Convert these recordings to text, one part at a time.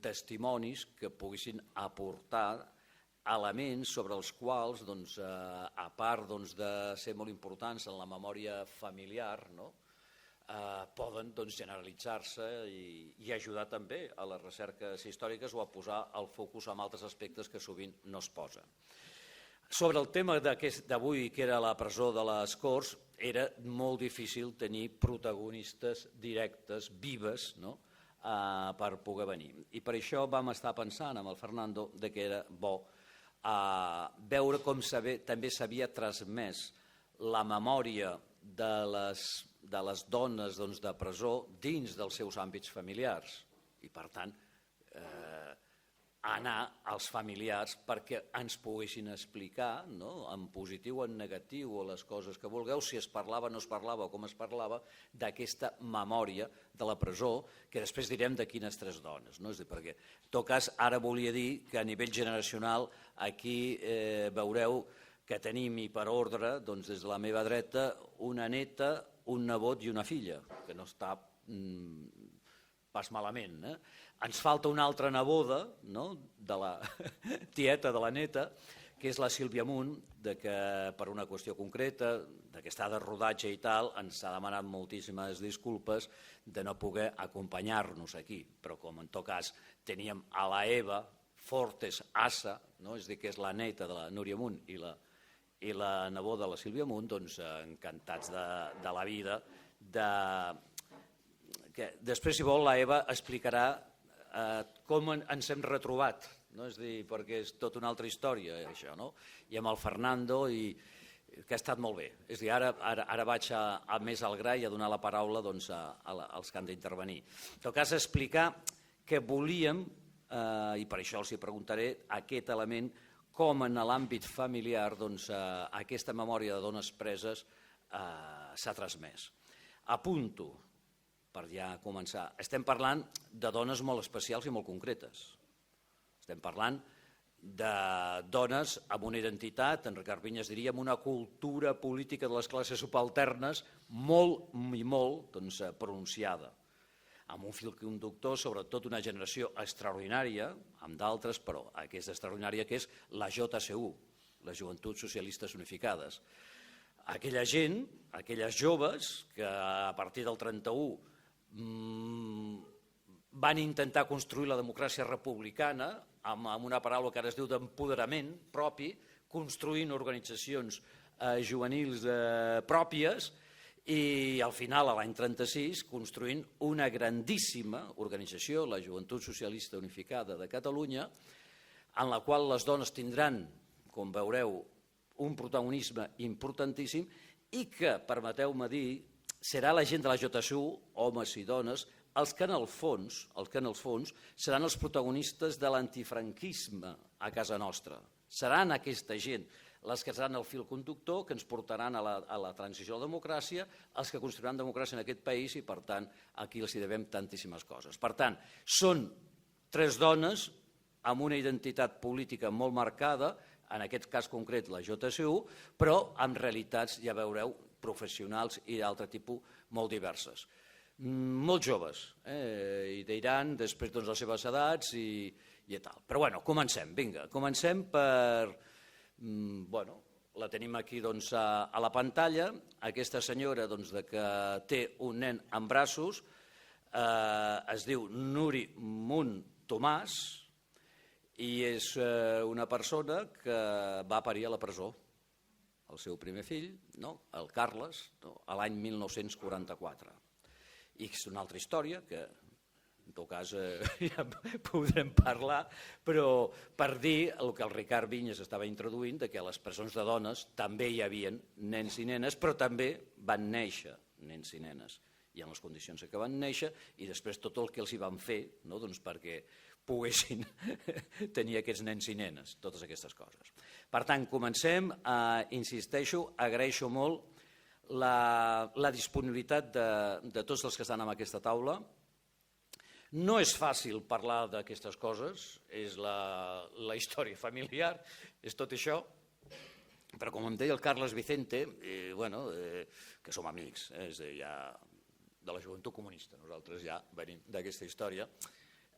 testimonis que poguessin aportar elements sobre els quals, a part de ser molt importants en la memòria familiar, poden generalitzar-se i ajudar també a les recerques històriques o a posar el focus en altres aspectes que sovint no es posen. Sobre el tema d'avui, que era la presó de les Corts, era molt difícil tenir protagonistes directes, vives, per poder venir. I per això vam estar pensant amb el Fernando que era bo veure com també s'havia transmès la memòria de les dones de presó dins dels seus àmbits familiars i, per tant, anar als familiars perquè ens poguessin explicar, en positiu o en negatiu, o les coses que vulgueu, si es parlava o no es parlava o com es parlava, d'aquesta memòria de la presó, que després direm de quines tres dones. Perquè, en tot cas, ara volia dir que a nivell generacional aquí veureu que tenim, i per ordre, des de la meva dreta, una neta, un nebot i una filla, que no està pas malament. Ens falta una altra neboda, de la tieta de la neta, que és la Sílvia Munt, que per una qüestió concreta, que està de rodatge i tal, ens ha demanat moltíssimes disculpes de no poder acompanyar-nos aquí. Però com en tot cas teníem a la Eva Fortes Assa, és a dir, que és la neta de la Núria Munt i la neboda de la Sílvia Munt, doncs encantats de la vida. Després, si vol, la Eva explicarà com ens hem retrobat, és a dir, perquè és tota una altra història, això, i amb el Fernando, que ha estat molt bé. És a dir, ara vaig més al gra i a donar la paraula als que han d'intervenir. En tot cas, explicar que volíem, i per això els hi preguntaré, aquest element, com en l'àmbit familiar aquesta memòria de dones preses s'ha transmès. Apunto, per ja començar, estem parlant de dones molt especials i molt concretes. Estem parlant de dones amb una identitat, en Ricard Vinyes diria, amb una cultura política de les classes subalternes molt i molt pronunciada, amb un fil conductor, sobretot una generació extraordinària, amb d'altres, però aquesta extraordinària, que és la JSU, les Joventuts Socialistes Unificades. Aquella gent, aquelles joves, que a partir del 31 van intentar construir la democràcia republicana amb una paraula que ara es diu d'empoderament propi, construint organitzacions juvenils pròpies i al final, a l'any 36, construint una grandíssima organització, la Joventut Socialista Unificada de Catalunya, en la qual les dones tindran, com veureu, un protagonisme importantíssim i que, permeteu-me dir, serà la gent de la JSU, homes i dones, els que en el fons seran els protagonistes de l'antifranquisme a casa nostra. Seran aquesta gent les que seran el fil conductor, que ens portaran a la transició a la democràcia, els que construiran democràcia en aquest país i, per tant, aquí els hi devem tantíssimes coses. Per tant, són tres dones amb una identitat política molt marcada, en aquest cas concret la JSU, però amb realitats, ja veureu, professionals i d'altre tipus molt diverses. Molt joves, i diran després les seves edats i tal. Però bueno, comencem, vinga, comencem per... La tenim aquí a la pantalla, aquesta senyora que té un nen en braços, es diu Núria Munt Tomàs i és una persona que va parir a la presó el seu primer fill, el Carles, a l'any 1944. I és una altra història que, en tot cas, ja podrem parlar, però per dir el que el Ricard Vinyes estava introduint, que a les presons de dones també hi havia nens i nenes, però també van néixer nens i nenes, i en les condicions que van néixer, i després tot el que els hi van fer perquè poguessin tenir aquests nens i nenes, totes aquestes coses. Per tant, comencem. Insisteixo, agraeixo molt la disponibilitat de tots els que estan en aquesta taula. No és fàcil parlar d'aquestes coses, és la història familiar, és tot això, però com em deia el Carles Vicente, que som amics, de la joventut comunista, nosaltres ja venim d'aquesta història,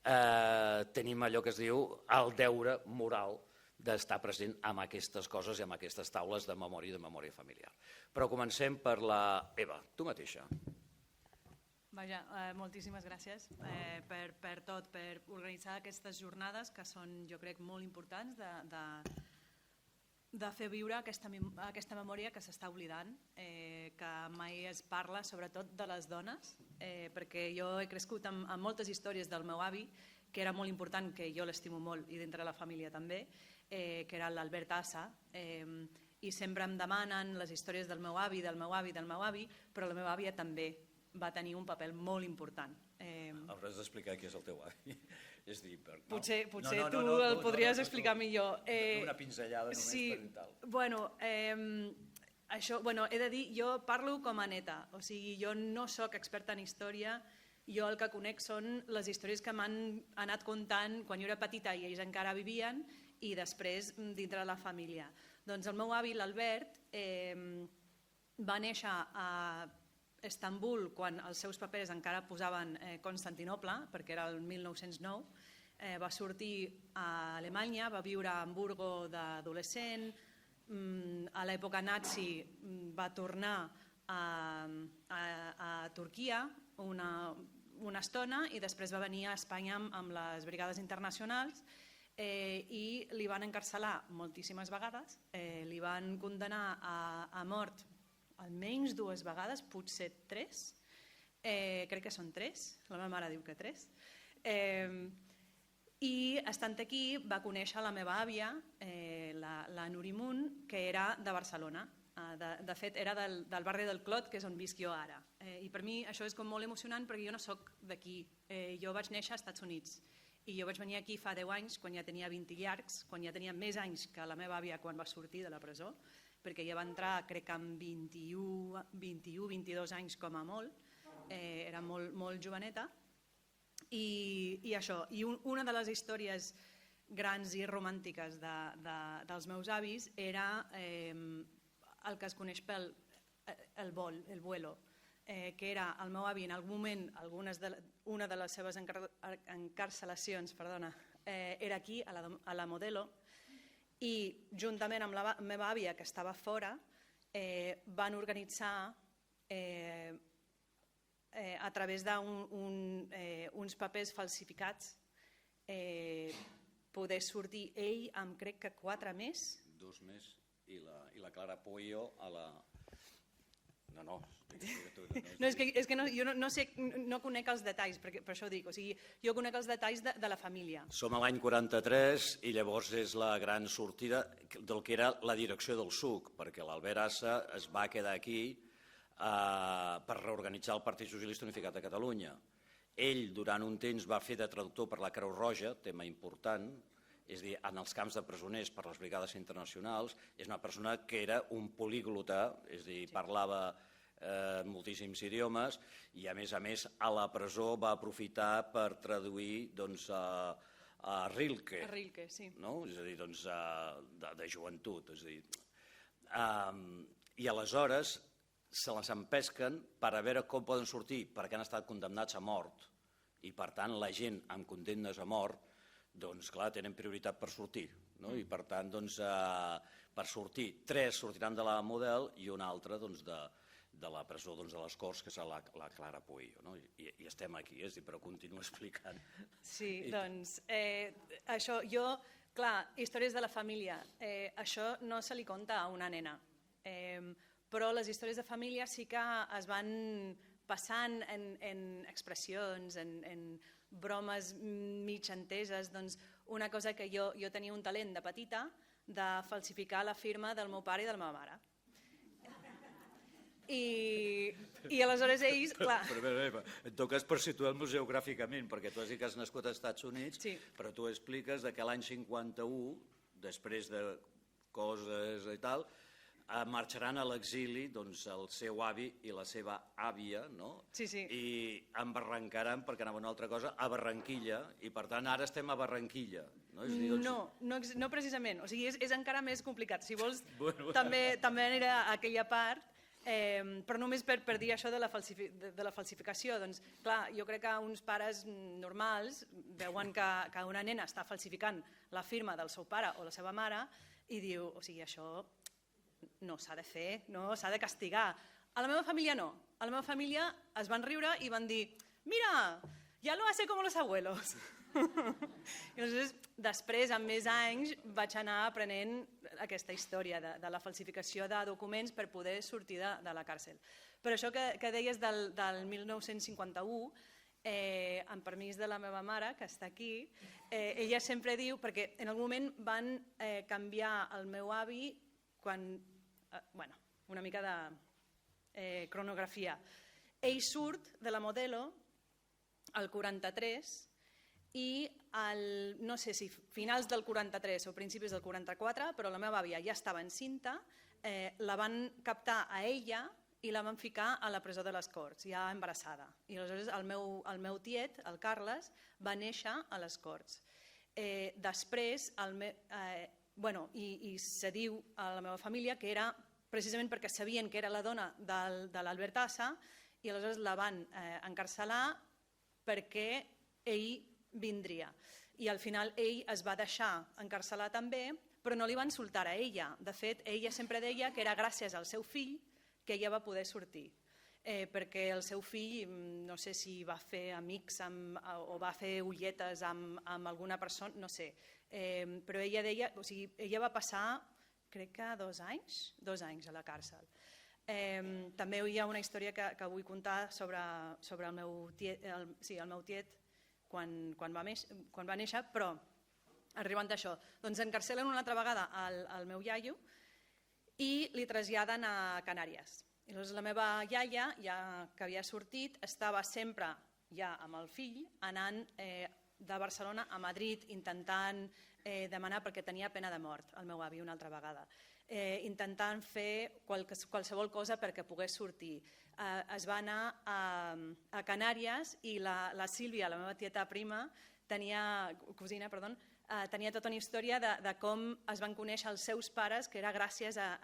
tenim allò que es diu el deure moral d'estar present en aquestes coses i en aquestes taules de memòria familiar. Però comencem per la Eva, tu mateixa. Vaja, moltíssimes gràcies per tot, per organitzar aquestes jornades que són, jo crec, molt importants de fer viure aquesta memòria que s'està oblidant, que mai es parla, sobretot de les dones, perquè jo he crescut amb moltes històries del meu avi, que era molt important, que jo l'estimo molt i dintre de la família també, que era l'Albert Assa, i sempre em demanen les històries del meu avi, però la meva àvia també va tenir un paper molt important. Hauràs d'explicar qui és el teu avi. És dir, potser tu el podries explicar millor. Una pinzellada només per tal. Bueno, he de dir, jo parlo com a neta, o sigui, jo no sóc experta en història, jo el que conec són les històries que m'han anat contant quan jo era petita i ells encara vivien i després dintre de la família. Doncs el meu avi, l'Albert, va néixer a Istanbul quan els seus papers encara posaven Constantinople, perquè era el 1909, va sortir a Alemanya, va viure a Hamburgo d'adolescent, a l'època nazi va tornar a Turquia una estona i després va venir a Espanya amb les brigades internacionals i li van encarcelar moltíssimes vegades, li van condenar a mort almenys 2 vegades, potser 3, crec que són 3, la meva mare diu que 3, i estant aquí va conèixer la meva àvia, la Nurimun, que era de Barcelona. De fet, era del barri del Clot, que és on visc jo ara. I per mi això és com molt emocionant perquè jo no soc d'aquí. Jo vaig néixer als Estats Units i jo vaig venir aquí fa 10 anys, quan ja tenia 20 i llargs, quan ja tenia més anys que la meva àvia quan va sortir de la presó, perquè ja va entrar, crec que amb 21-22 anys com a molt, era molt joveneta, i això. I una de les històries grans i romàntiques dels meus avis era el que es coneix pel el vuelo, que era el meu avi en algun moment, una de les seves encarcelacions, era aquí, a la Modelo, i juntament amb la meva àvia, que estava fora, van organitzar a través d'uns papers falsificats poder sortir ell amb crec que 4 més. 2 més i la Clara Pueyo a la... No, és que jo no conec els detalls, per això ho dic, o sigui, jo conec els detalls de la família. Som a l'any 43 i llavors és la gran sortida del que era la direcció del SUC, perquè l'Albert Assa es va quedar aquí per reorganitzar el Partit Socialista Unificat de Catalunya. Ell durant un temps va fer de traductor per la Creu Roja, tema important, és a dir, en els camps de presoners per les brigades internacionals. És una persona que era un políglota, és a dir, parlava moltíssims idiomes i a més a la presó va aprofitar per traduir a Rilke. A Rilke, sí. És a dir, de joventut. I aleshores se les empesquen per a veure com poden sortir, perquè han estat condemnats a mort i per tant la gent amb condemnes a mort doncs clar, tenen prioritat per sortir. I per tant, per sortir, 3 sortiran de la Model i un altre de la presó de les Corts, que és la Clara Pueyo. I estem aquí, però continuo explicant. Sí, doncs, això, clar, històries de la família, això no se li conta a una nena, però les històries de família sí que es van passant en expressions, en bromes mig enteses. Doncs una cosa que jo tenia un talent de petita de falsificar la firma del meu pare i de la meva mare. I aleshores ells, clar... Però en tot cas per situar-nos geogràficament, perquè tu has dit que has nascut als Estats Units, però tu expliques que l'any 51, després de coses i tal, marxaran a l'exili el seu avi i la seva àvia, i embarrancaran, perquè anava una altra cosa, a Barranquilla, i per tant ara estem a Barranquilla. No precisament, o sigui, és encara més complicat. Si vols, també aniré a aquella part. Però només per dir això de la falsificació, doncs, clar, jo crec que uns pares normals veuen que una nena està falsificant la firma del seu pare o la seva mare i diu, o sigui, això no s'ha de fer, no s'ha de castigar. A la meva família no. A la meva família es van riure i van dir, mira, ya lo hace como los abuelos. I llavors, després, amb més anys, vaig anar aprenent aquesta història de la falsificació de documents per poder sortir de la càrcel. Però això que deies del 1951, amb permís de la meva mare, que està aquí, ella sempre diu, perquè en algun moment van canviar el meu avi quan, bueno, una mica de cronografia. Ell surt de la Modelo al 43 i no sé si finals del 43 o principis del 44, però la meva àvia ja estava encinta, la van captar a ella i la van ficar a la presó de les Corts, ja embarassada. I aleshores el meu tiet, el Carles, va néixer a les Corts. Després, i se diu a la meva família que era precisament perquè sabien que era la dona de l'Albert Assa i aleshores la van encarcelar perquè ell vindria. I al final ell es va deixar encarcelar també, però no li van soltar a ella. De fet, ella sempre deia que era gràcies al seu fill que ella va poder sortir, perquè el seu fill, no sé si va fer amics o va fer ulletes amb alguna persona, no sé, però ella deia, o sigui, ella va passar, crec que 2 anys a la càrcel. També hi ha una història que vull contar sobre el meu tiet quan va néixer, però arribant a això, doncs encarcelen una altra vegada al meu iaio i li traslladen a Canàries. I llavors la meva iaia, ja que havia sortit, estava sempre ja amb el fill anant de Barcelona a Madrid intentant demanar, perquè tenia pena de mort el meu avi una altra vegada, intentant fer qualsevol cosa perquè pogués sortir. Es va anar a Canàries i la Sílvia, la meva tieta prima, cosina, tenia tota una història de com es van conèixer els seus pares, que era gràcies a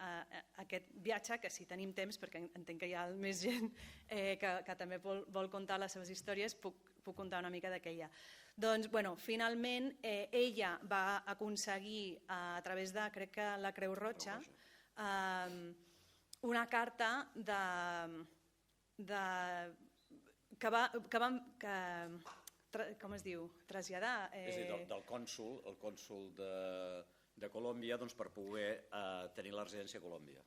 aquest viatge, que si tenim temps, perquè entenc que hi ha més gent que també vol contar les seves històries, puc contar una mica d'aquella. Doncs, finalment, ella va aconseguir, a través de, crec que la Creu Roja, una carta com es diu? Traslladar? És a dir, del cònsol, el cònsol de Colòmbia, per poder tenir la residència a Colòmbia.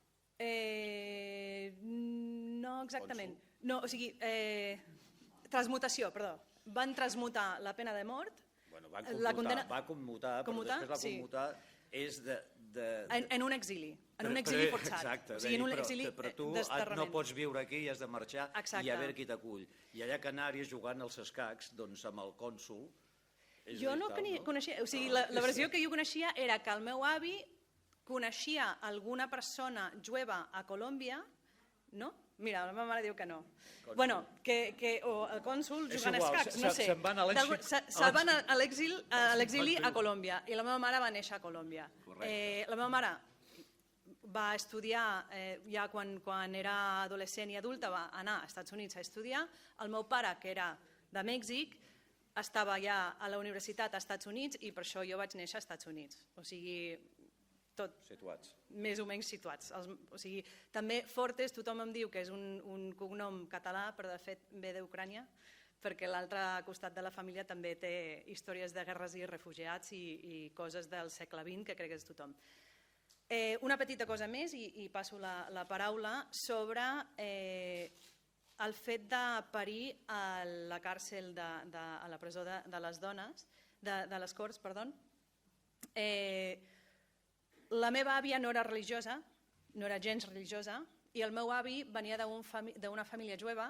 No exactament. No, o sigui, transmutació, perdó. Van transmutar la pena de mort. Va commutar, però després va commutar és de... En un exili. En un exili forçat. Exacte, però tu no pots viure aquí i has de marxar i a veure qui t'acull. I allà a Canàries, jugant als escacs, doncs amb el cònsol... Jo no coneixia... O sigui, la versió que jo coneixia era que el meu avi coneixia alguna persona jueva a Colòmbia, no? Mira, la meva mare diu que no. Bueno, o el cònsol jugant a escacs, no sé. Se'n van a l'exili. Se'n van a l'exili a Colòmbia i la meva mare va néixer a Colòmbia. La meva mare va estudiar, ja quan era adolescent i adulta, va anar als Estats Units a estudiar. El meu pare, que era de Mèxic, estava ja a la universitat als Estats Units i per això jo vaig néixer als Estats Units. O sigui, tot més o menys situats. O sigui, també Fortes, tothom em diu que és un cognom català, però de fet ve d'Ucrània, perquè l'altre costat de la família també té històries de guerres i refugiats i coses del segle XX, que crec que és tothom. Una petita cosa més, i passo la paraula, sobre el fet de parir a la càrcel, a la presó de les dones, de les Corts, perdó. La meva àvia no era religiosa, no era gens religiosa, i el meu avi venia d'una família jueva,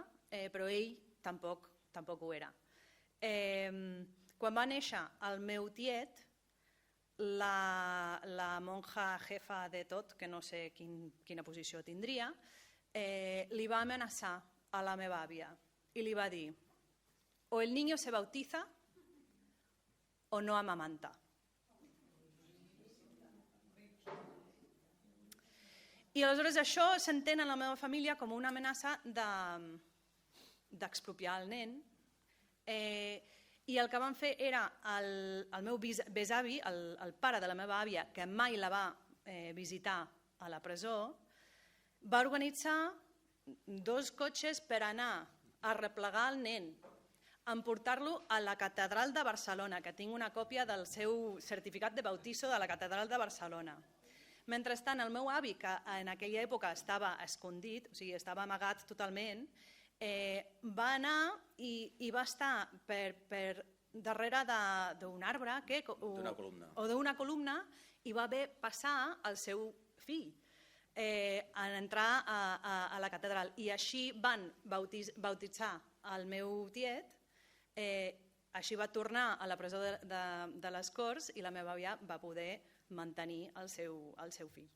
però ell tampoc ho era. Quan va néixer el meu tiet, la monja jefa de tot, que no sé quina posició tindria, li va amenaçar a la meva àvia i li va dir: o el niño se bautiza o no amamanta. I aleshores això s'entén en la meva família com una amenaça d'expropiar el nen. I el que van fer era el meu besavi, el pare de la meva àvia, que mai la va visitar a la presó, va organitzar 2 cotxes per anar a replegar el nen, emportar-lo a la Catedral de Barcelona, que tinc una còpia del seu certificat de bautizo de la Catedral de Barcelona. Mentrestant, el meu avi, que en aquella època estava escondit, o sigui, estava amagat totalment, va anar i va estar per darrere d'un arbre o d'una columna i va haver passar el seu fill en entrar a la catedral. I així van bautitzar el meu tiet, així va tornar a la presó de les Corts i la meva àvia va poder mantenir el seu fill.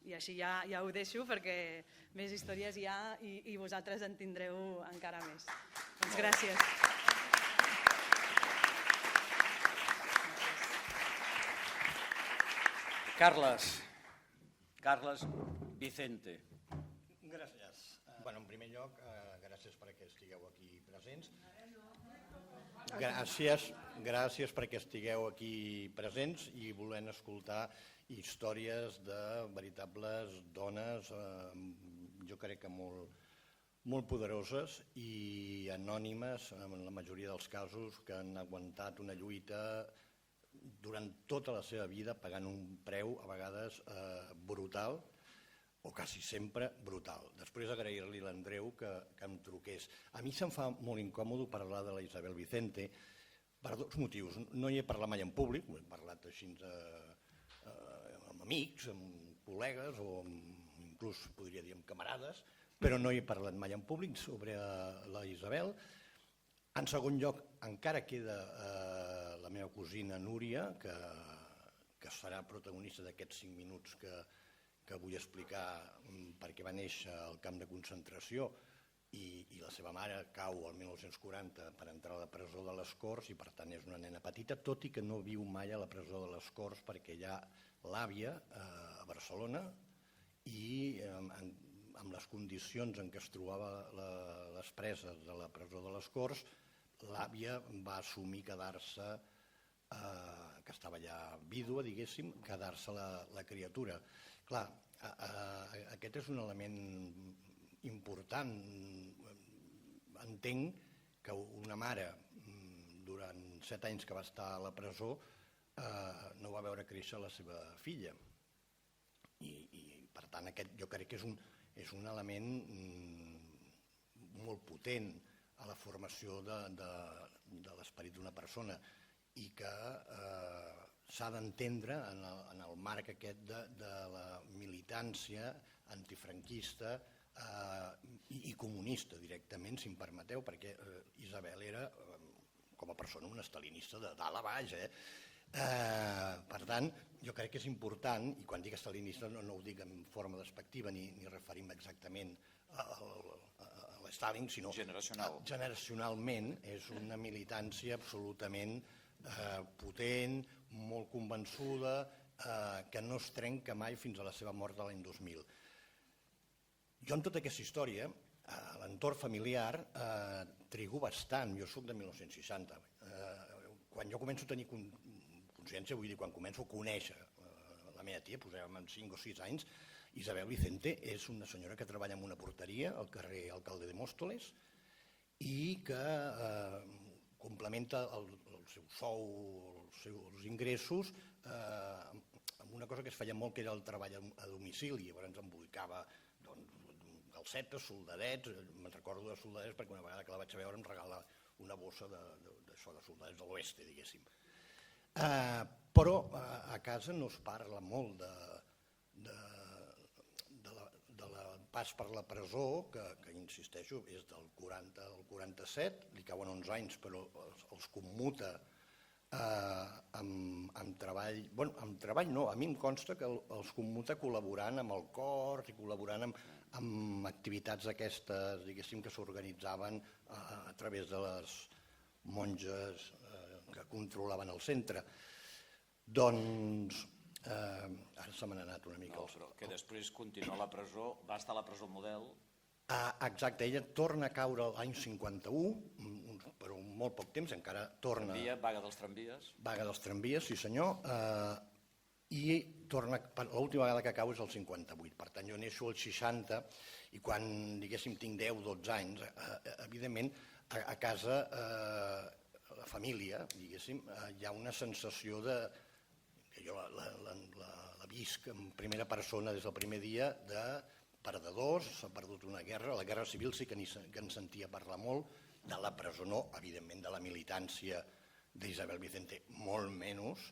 I així ja ho deixo perquè més històries hi ha i vosaltres en tindreu encara més. Doncs gràcies. Carles Vicente. Gràcies. En primer lloc, gràcies perquè estigueu aquí presents. Gràcies perquè estigueu aquí presents i volent escoltar històries de veritables dones, jo crec que molt poderoses i anònimes, en la majoria dels casos, que han aguantat una lluita durant tota la seva vida pagant un preu a vegades brutal, o quasi sempre brutal. Després agrair-li a l'Andreu que em truqués. A mi se'm fa molt incòmode parlar de la Isabel Vicente per 2 motius. No hi he parlat mai en públic, ho he parlat així amb amics, amb col·legues o inclús podria dir amb camarades, però no hi he parlat mai en públic sobre la Isabel. En segon lloc, encara queda la meva cosina Núria, que serà protagonista d'aquests 5 minuts que vull explicar perquè va néixer al camp de concentració i la seva mare cau el 1940 per entrar a la presó de les Corts i per tant és una nena petita, tot i que no viu mai a la presó de les Corts perquè hi ha l'àvia a Barcelona i amb les condicions en què es trobava les preses de la presó de les Corts, l'àvia va assumir quedar-se, que estava ja vídua, diguéssim, quedar-se la criatura. Clar, aquest és un element important. Entenc que una mare, durant 7 anys que va estar a la presó, no va veure créixer la seva filla. I per tant, aquest jo crec que és un element molt potent a la formació de l'esperit d'una persona i que s'ha d'entendre en el marc aquest de la militància antifranquista i comunista directament, si em permeteu, perquè Isabel era, com a persona, una estalinista de dalt a baix. Per tant, jo crec que és important, i quan dic estalinista no ho dic en forma despectiva ni referim exactament a l'Stalin, sinó generacionalment és una militància absolutament potent, molt convençuda, que no es trenca mai fins a la seva mort de l'any 2000. Jo en tota aquesta història, a l'entorn familiar, trigo bastant. Jo soc de 1960. Quan jo començo a tenir consciència, vull dir, quan començo a conèixer la meva tia, posem en 5 o 6 anys, Isabel Vicente és una senyora que treballa en una porteria al carrer Alcalde de Móstoles i que complementa el seu sou, els seus ingressos amb una cosa que es feia molt, que era el treball a domicili. Llavors embolicava calcetes, soldadets. Me'n recordo de soldadets perquè una vegada que la vaig veure em regala una bossa d'això, de soldadets de l'oeste, diguéssim. Però a casa no es parla molt del pas per la presó, que insisteixo, és del 40 al 47, li cauen 11 anys, però els commuta amb treball. Bueno, amb treball no, a mi em consta que els commuta col·laborant amb el cor i col·laborant amb activitats aquestes, diguéssim, que s'organitzaven a través de les monges que controlaven el centre. Doncs Ara se m'ha anat una mica. No, però que després continua a la presó, va estar a la presó Model. Exacte, ella torna a caure l'any 51, per un molt poc temps, encara torna... Vaga dels tramvies. Vaga dels tramvies, sí senyor, i torna, l'última vegada que cau és el 58, per tant jo neixo al 60 i quan, diguéssim, tinc 10-12 anys, evidentment, a casa, la família, diguéssim, hi ha una sensació de, que jo la visc en primera persona des del primer dia, de perdedors, s'ha perdut una guerra, la guerra civil sí que en sentia parlar molt, de la presó no, evidentment de la militància d'Isabel Vicente, molt menys,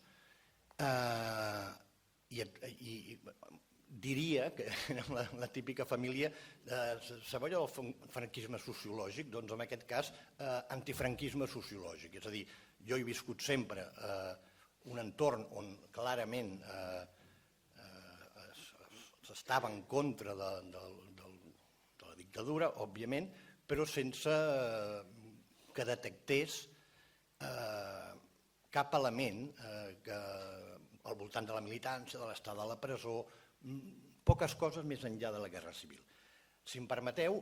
i diria que la típica família, sabeu allò del franquisme sociològic? Doncs en aquest cas antifranquisme sociològic, és a dir, jo he viscut sempre un entorn on clarament s'estava en contra de la dictadura, òbviament, però sense que detectés cap element que al voltant de la militància, de l'estada a la presó, poques coses més enllà de la Guerra Civil. Si em permeteu,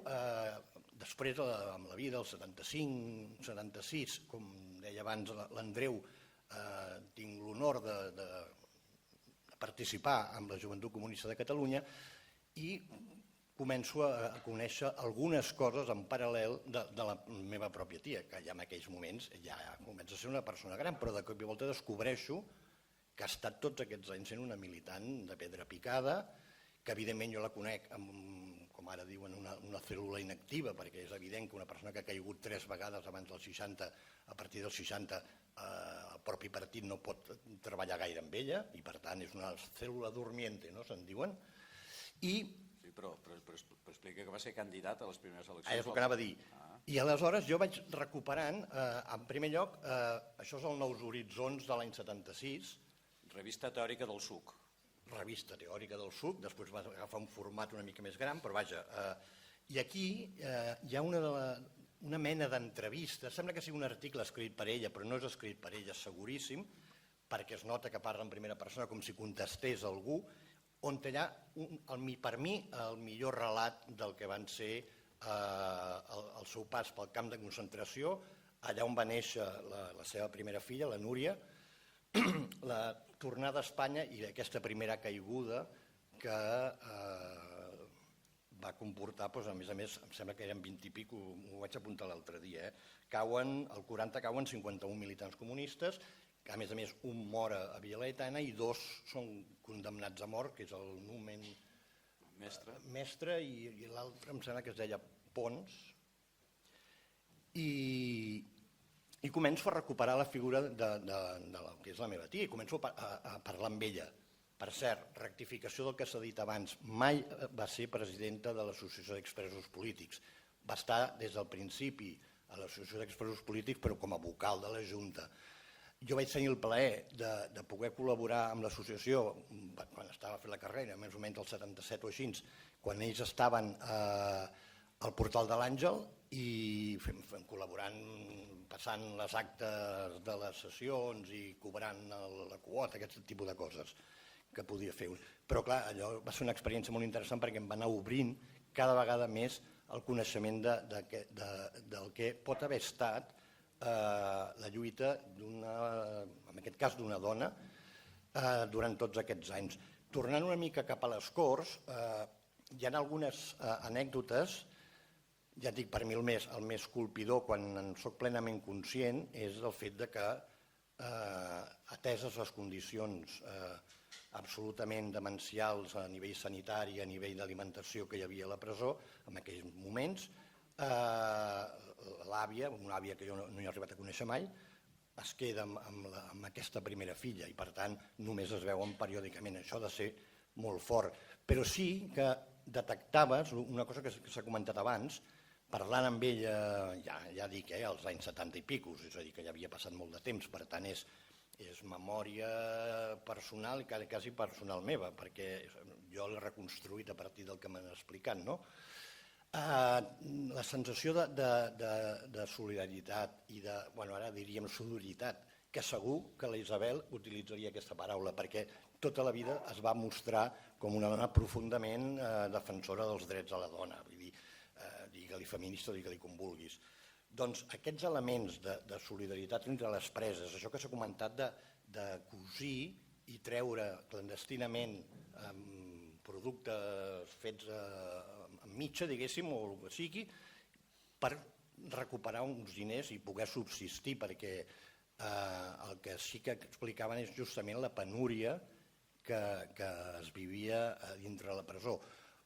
després, amb la vida, el 75, 76, com deia abans l'Andreu, tinc l'honor de participar amb la Joventut Comunista de Catalunya i començo a conèixer algunes coses en paral·lel de la meva pròpia tia, que ja en aquells moments ja comença a ser una persona gran, però de cop i volta descobreixo que ha estat tots aquests anys sent una militant de pedra picada, que evidentment jo la conec com ara diuen, una cèl·lula inactiva, perquè és evident que una persona que ha caigut 3 vegades abans del 60, a partir del 60, el propi partit no pot treballar gaire amb ella, i per tant és una cèl·lula dormiente, no se'n diuen, i... Sí, però explica que va ser candidat a les primeres eleccions. És el que anava a dir. I aleshores jo vaig recuperant, en primer lloc, això és el Nous Horitzons de l'any 76. Revista teòrica del SUC. Revista teòrica del SUC, després va agafar un format una mica més gran, però vaja, i aquí hi ha una mena d'entrevista, sembla que sigui un article escrit per ella, però no és escrit per ella, seguríssim, perquè es nota que parla en primera persona com si contestés a algú, on hi ha, per mi, el millor relat del que van ser el seu pas pel camp de concentració, allà on va néixer la seva primera filla, la Núria, la tornada a Espanya i aquesta primera caiguda que va comportar, a més, em sembla que eren 20 i pico, m'ho vaig apuntar l'altre dia, el 40 cauen 51 militants comunistes, que a més, un mor a Villa Laietana i 2 són condemnats a mort, que és el Numen Mestre i l'altre em sembla que es deia Pons, i començo a recuperar la figura de la que és la meva tia i començo a parlar amb ella. Per cert, rectificació del que s'ha dit abans, mai va ser presidenta de l'Associació d'Expresos Polítics. Va estar des del principi a l'Associació d'Expresos Polítics, però com a vocal de la Junta. Jo vaig tenir el plaer de poder col·laborar amb l'associació quan estava fent la carrera, més o menys el 77 o així, quan ells estaven al Portal de l'Àngel i col·laborant, passant les actes de les sessions i cobrant la quota, aquest tipus de coses que podia fer. Però clar, allò va ser una experiència molt interessant perquè em va anar obrint cada vegada més el coneixement del que pot haver estat la lluita, en aquest cas d'una dona, durant tots aquests anys. Tornant una mica cap a les Corts, hi ha algunes anècdotes, ja dic, per mi el més colpidor, quan en soc plenament conscient, és el fet de que, ateses les condicions absolutament demencials a nivell sanitari, a nivell d'alimentació que hi havia a la presó, en aquells moments, l'àvia, una àvia que jo no he arribat a conèixer mai, es queda amb aquesta primera filla i per tant només es veuen periòdicament. Això ha de ser molt fort. Però sí que detectaves una cosa que s'ha comentat abans, parlant amb ella, ja dic, als anys 70 i picos, és a dir, que ja havia passat molt de temps, per tant és memòria personal i quasi personal meva, perquè jo l'he reconstruït a partir del que m'han explicat, no? La sensació de solidaritat i de, ara diríem, sudoritat que segur que la Isabel utilitzaria aquesta paraula, perquè tota la vida es va mostrar com una dona profundament defensora dels drets de la dona, vull dir, digue-li feminista o digue-li com vulguis. Doncs aquests elements de solidaritat entre les preses, això que s'ha comentat de cosir i treure clandestinament productes fets amb mitja, diguéssim, o el que sigui, per recuperar uns diners i poder subsistir, perquè el que sí que explicaven és justament la penúria que es vivia dintre la presó.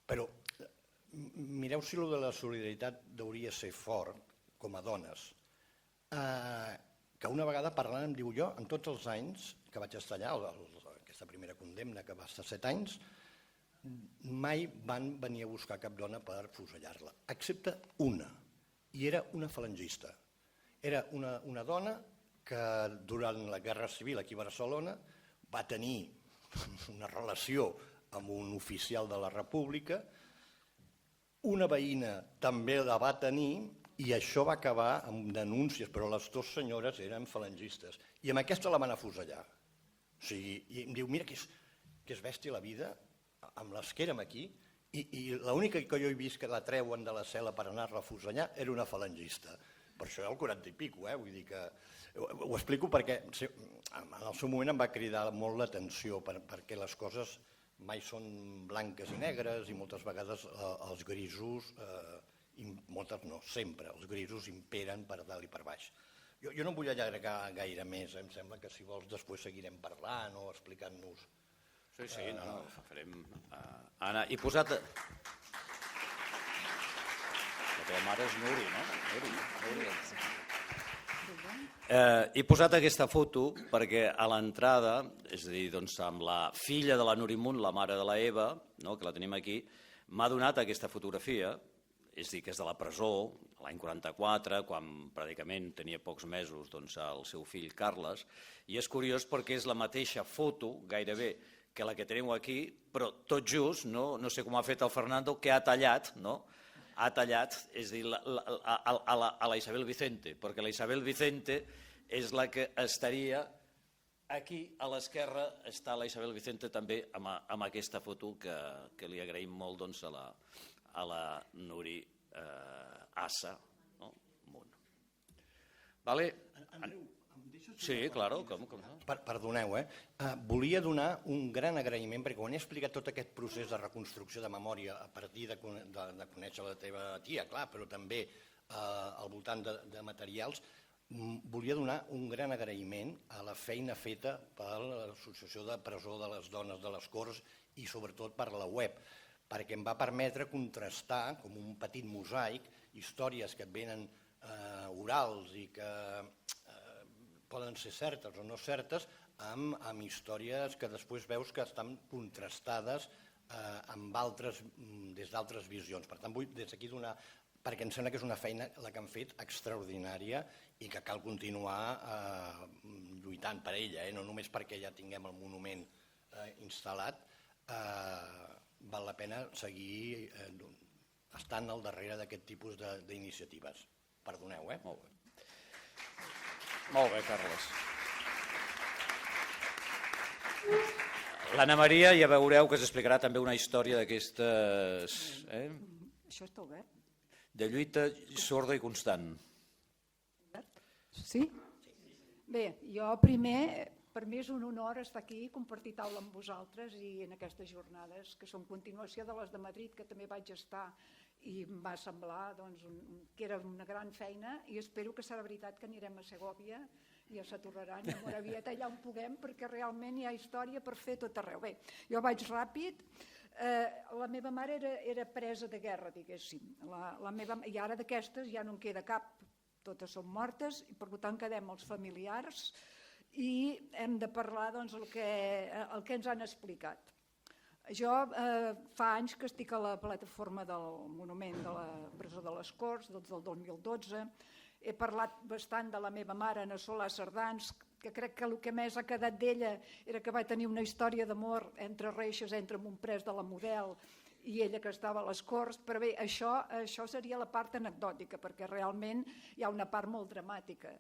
Però mireu si allò de la solidaritat hauria ser fort, com a dones, que una vegada parlant em diu jo, en tots els anys que vaig estar allà, aquesta primera condemna que va estar 7 anys, mai van venir a buscar cap dona per fusellar-la, excepte una, i era una falangista. Era una dona que durant la Guerra Civil aquí a Barcelona va tenir una relació amb un oficial de la República, una veïna també la va tenir i això va acabar amb denúncies, però les dues senyores eren falangistes i amb aquesta la van afusellar. O sigui, i em diu, mira que és bèstia la vida, amb les que érem aquí, i l'única que jo he vist que la treuen de la cel·la per anar-la a afusellar era una falangista. Per això al 40 i pico, vull dir que... Ho explico perquè en el seu moment em va cridar molt l'atenció, perquè les coses mai són blanques i negres i moltes vegades els grisos, moltes no, sempre, els grisos imperen per dalt i per baix. Jo no vull allargar gaire més, em sembla que si vols després seguirem parlant o explicant-nos... Sí, no, farem... Anna, i posat... La teva mare és Nuri, no? Nuri. He posat aquesta foto perquè a l'entrada, és a dir, doncs, amb la filla de la Nuri Munt, la mare de la Eva, no, que la tenim aquí, m'ha donat aquesta fotografia, és a dir, que és de la presó, l'any 44, quan pràcticament tenia pocs mesos el seu fill Carles, i és curiós perquè és la mateixa foto, gairebé, que la que teniu aquí, però tot just, no sé com ha fet el Fernando, que ha tallat, ha tallat, és a dir, a la Isabel Vicente, perquè la Isabel Vicente és la que estaria aquí, a l'esquerra, està la Isabel Vicente també amb aquesta foto que li agraïm molt a la Nuri Assa Munt. Vale? Sí, claro, com no? Perdoneu, volia donar un gran agraïment, perquè quan he explicat tot aquest procés de reconstrucció de memòria a partir de conèixer la teva tia, clar, però també al voltant de materials, volia donar un gran agraïment a la feina feta per l'Associació de Presó de les Dones de les Corts i sobretot per la web, perquè em va permetre contrastar, com un petit mosaic, històries que et venen orals i que poden ser certes o no certes, amb històries que després veus que estan contrastades des d'altres visions. Per tant, vull des d'aquí donar, perquè em sembla que és una feina la que han fet extraordinària i que cal continuar lluitant per ella, no només perquè ja tinguem el monument instal·lat, val la pena seguir estant al darrere d'aquest tipus d'iniciatives. Perdoneu, Molt bé. Molt bé, Carles. L'Anna Maria ja veureu que s'explicarà també una història d'aquestes... Això està obert? De lluita sorda i constant. Sí? Bé, jo primer, per mi és un honor estar aquí, compartir taula amb vosaltres i en aquestes jornades, que són continuació de les de Madrid, que també vaig estar i em va semblar que era una gran feina i espero que serà veritat que anirem a Segòvia i a Saturraran i a Moravieta allà on puguem, perquè realment hi ha història per fer tot arreu. Bé, jo vaig ràpid. La meva mare era presa de guerra, diguéssim. I ara d'aquestes ja no en queda cap. Totes són mortes i per tant quedem els familiars i hem de parlar el que ens han explicat. Jo fa anys que estic a la plataforma del monument de la presó de les Corts, des del 2012. He parlat bastant de la meva mare, Anna Solà Cerdans, que crec que el que més ha quedat d'ella era que va tenir una història d'amor entre reixes, entre un pres de la Model i ella que estava a les Corts, però bé, això seria la part anecdòtica, perquè realment hi ha una part molt dramàtica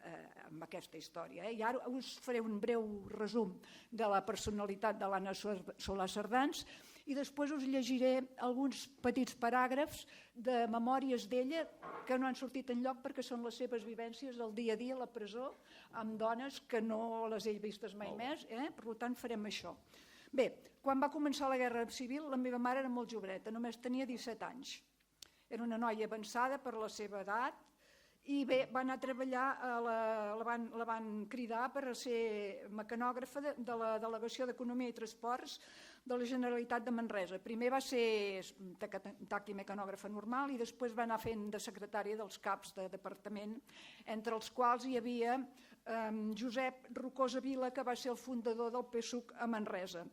amb aquesta història. I ara us faré un breu resum de la personalitat de l'Anna Solà Cerdans i després us llegiré alguns petits paràgrafs de memòries d'ella que no han sortit enlloc perquè són les seves vivències del dia a dia a la presó amb dones que no les he vistes mai més, per tant farem això. Bé, quan va començar la Guerra Civil, la meva mare era molt joveneta, només tenia 17 anys. Era una noia avançada per la seva edat i bé, va anar a treballar, la van cridar per ser mecanògrafa de la Delegació d'Economia i Transports de la Generalitat de Manresa. Primer va ser taquimecanògrafa normal i després va anar fent de secretària dels caps de departament, entre els quals hi havia Josep Rocosa Vila, que va ser el fundador del PSUC a Manresa.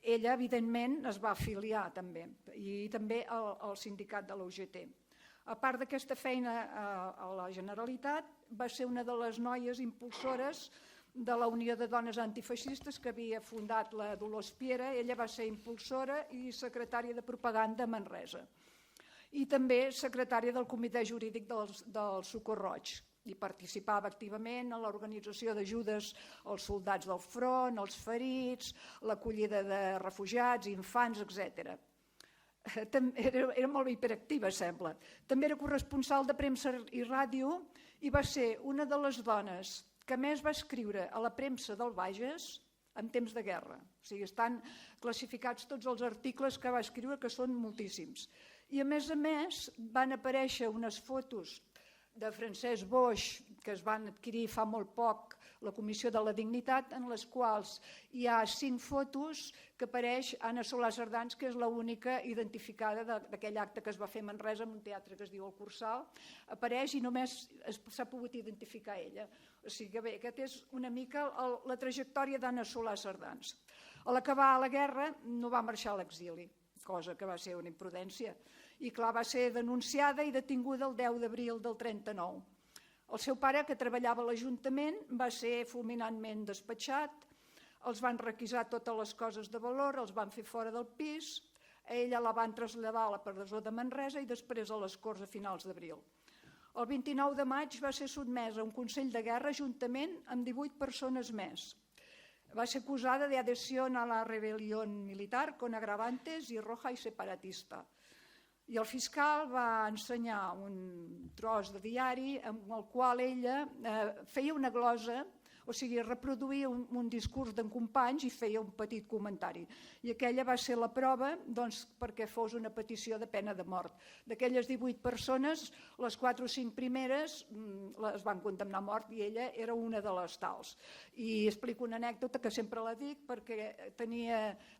Ella, evidentment, es va afiliar també, i també al sindicat de la UGT. A part d'aquesta feina a la Generalitat, va ser una de les noies impulsores de la Unió de Dones Antifeixistes que havia fundat la Dolors Piera. Ella va ser impulsora i secretària de propaganda a Manresa. I també secretària del Comitè Jurídic del Socor Roig. I participava activament en l'organització d'ajudes als soldats del front, als ferits, l'acollida de refugiats, infants, etc. Era molt hiperactiva, sembla. També era corresponsal de premsa i ràdio i va ser una de les dones que més va escriure a la premsa del Bages en temps de guerra. O sigui, estan classificats tots els articles que va escriure, que són moltíssims. I a més, van aparèixer unes fotos de Francesc Boix, que es van adquirir fa molt poc la Comissió de la Dignitat, en les quals hi ha 5 fotos que apareix Anna Solà Cerdans, que és l'única identificada d'aquell acte que es va fer a Manresa en un teatre que es diu el Cursal. Apareix i només s'ha pogut identificar ella. O sigui que bé, aquesta és una mica la trajectòria d'Anna Solà Cerdans. A l'acabar la guerra no va marxar a l'exili, cosa que va ser una imprudència. I clar, va ser denunciada i detinguda el 10 d'abril del 39. El seu pare, que treballava a l'Ajuntament, va ser fulminantment despatxat, els van requisar totes les coses de valor, els van fer fora del pis, a ella la van traslladar a la presó de Manresa i després a les Corts a finals d'abril. El 29 de maig va ser sotmesa a un Consell de Guerra juntament amb 18 persones més. Va ser acusada de adhesión a la rebelión militar con agravantes y roja y separatista. I el fiscal va ensenyar un tros de diari amb el qual ella feia una glosa, o sigui, reproduïa un discurs d'en Companys i feia un petit comentari. I aquella va ser la prova perquè fos una petició de pena de mort. D'aquelles 18 persones, les 4 o 5 primeres les van condemnar a mort i ella era una de les tals. I explico una anècdota que sempre la dic perquè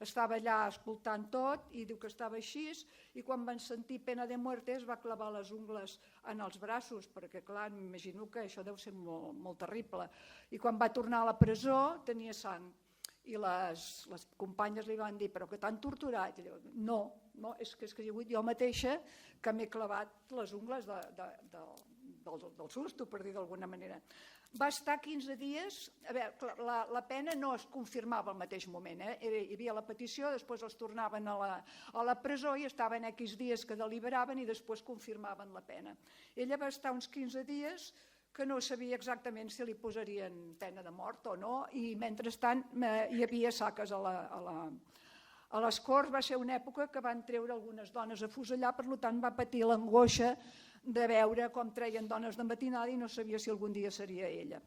estava allà escoltant tot i diu que estava així i quan van sentir pena de muerte es va clavar les ungles en els braços perquè clar, m'imagino que això deu ser molt, molt terrible. I quan va tornar a la presó tenia sang i les companyes li van dir però que t'han torturat? I diu, no, és que he sigut jo mateixa que m'he clavat les ungles del susto, per dir d'alguna manera. Va estar 15 dies, a veure, la pena no es confirmava al mateix moment, hi havia la petició, després els tornaven a la presó i estaven X dies que deliberaven i després confirmaven la pena. Ella va estar uns 15 dies que no sabia exactament si li posarien pena de mort o no i mentrestant hi havia saques a les Corts. Va ser una època que van treure algunes dones a fusellar, per tant va patir l'angoixa de veure com treien dones de matinada i no sabia si algun dia seria ella.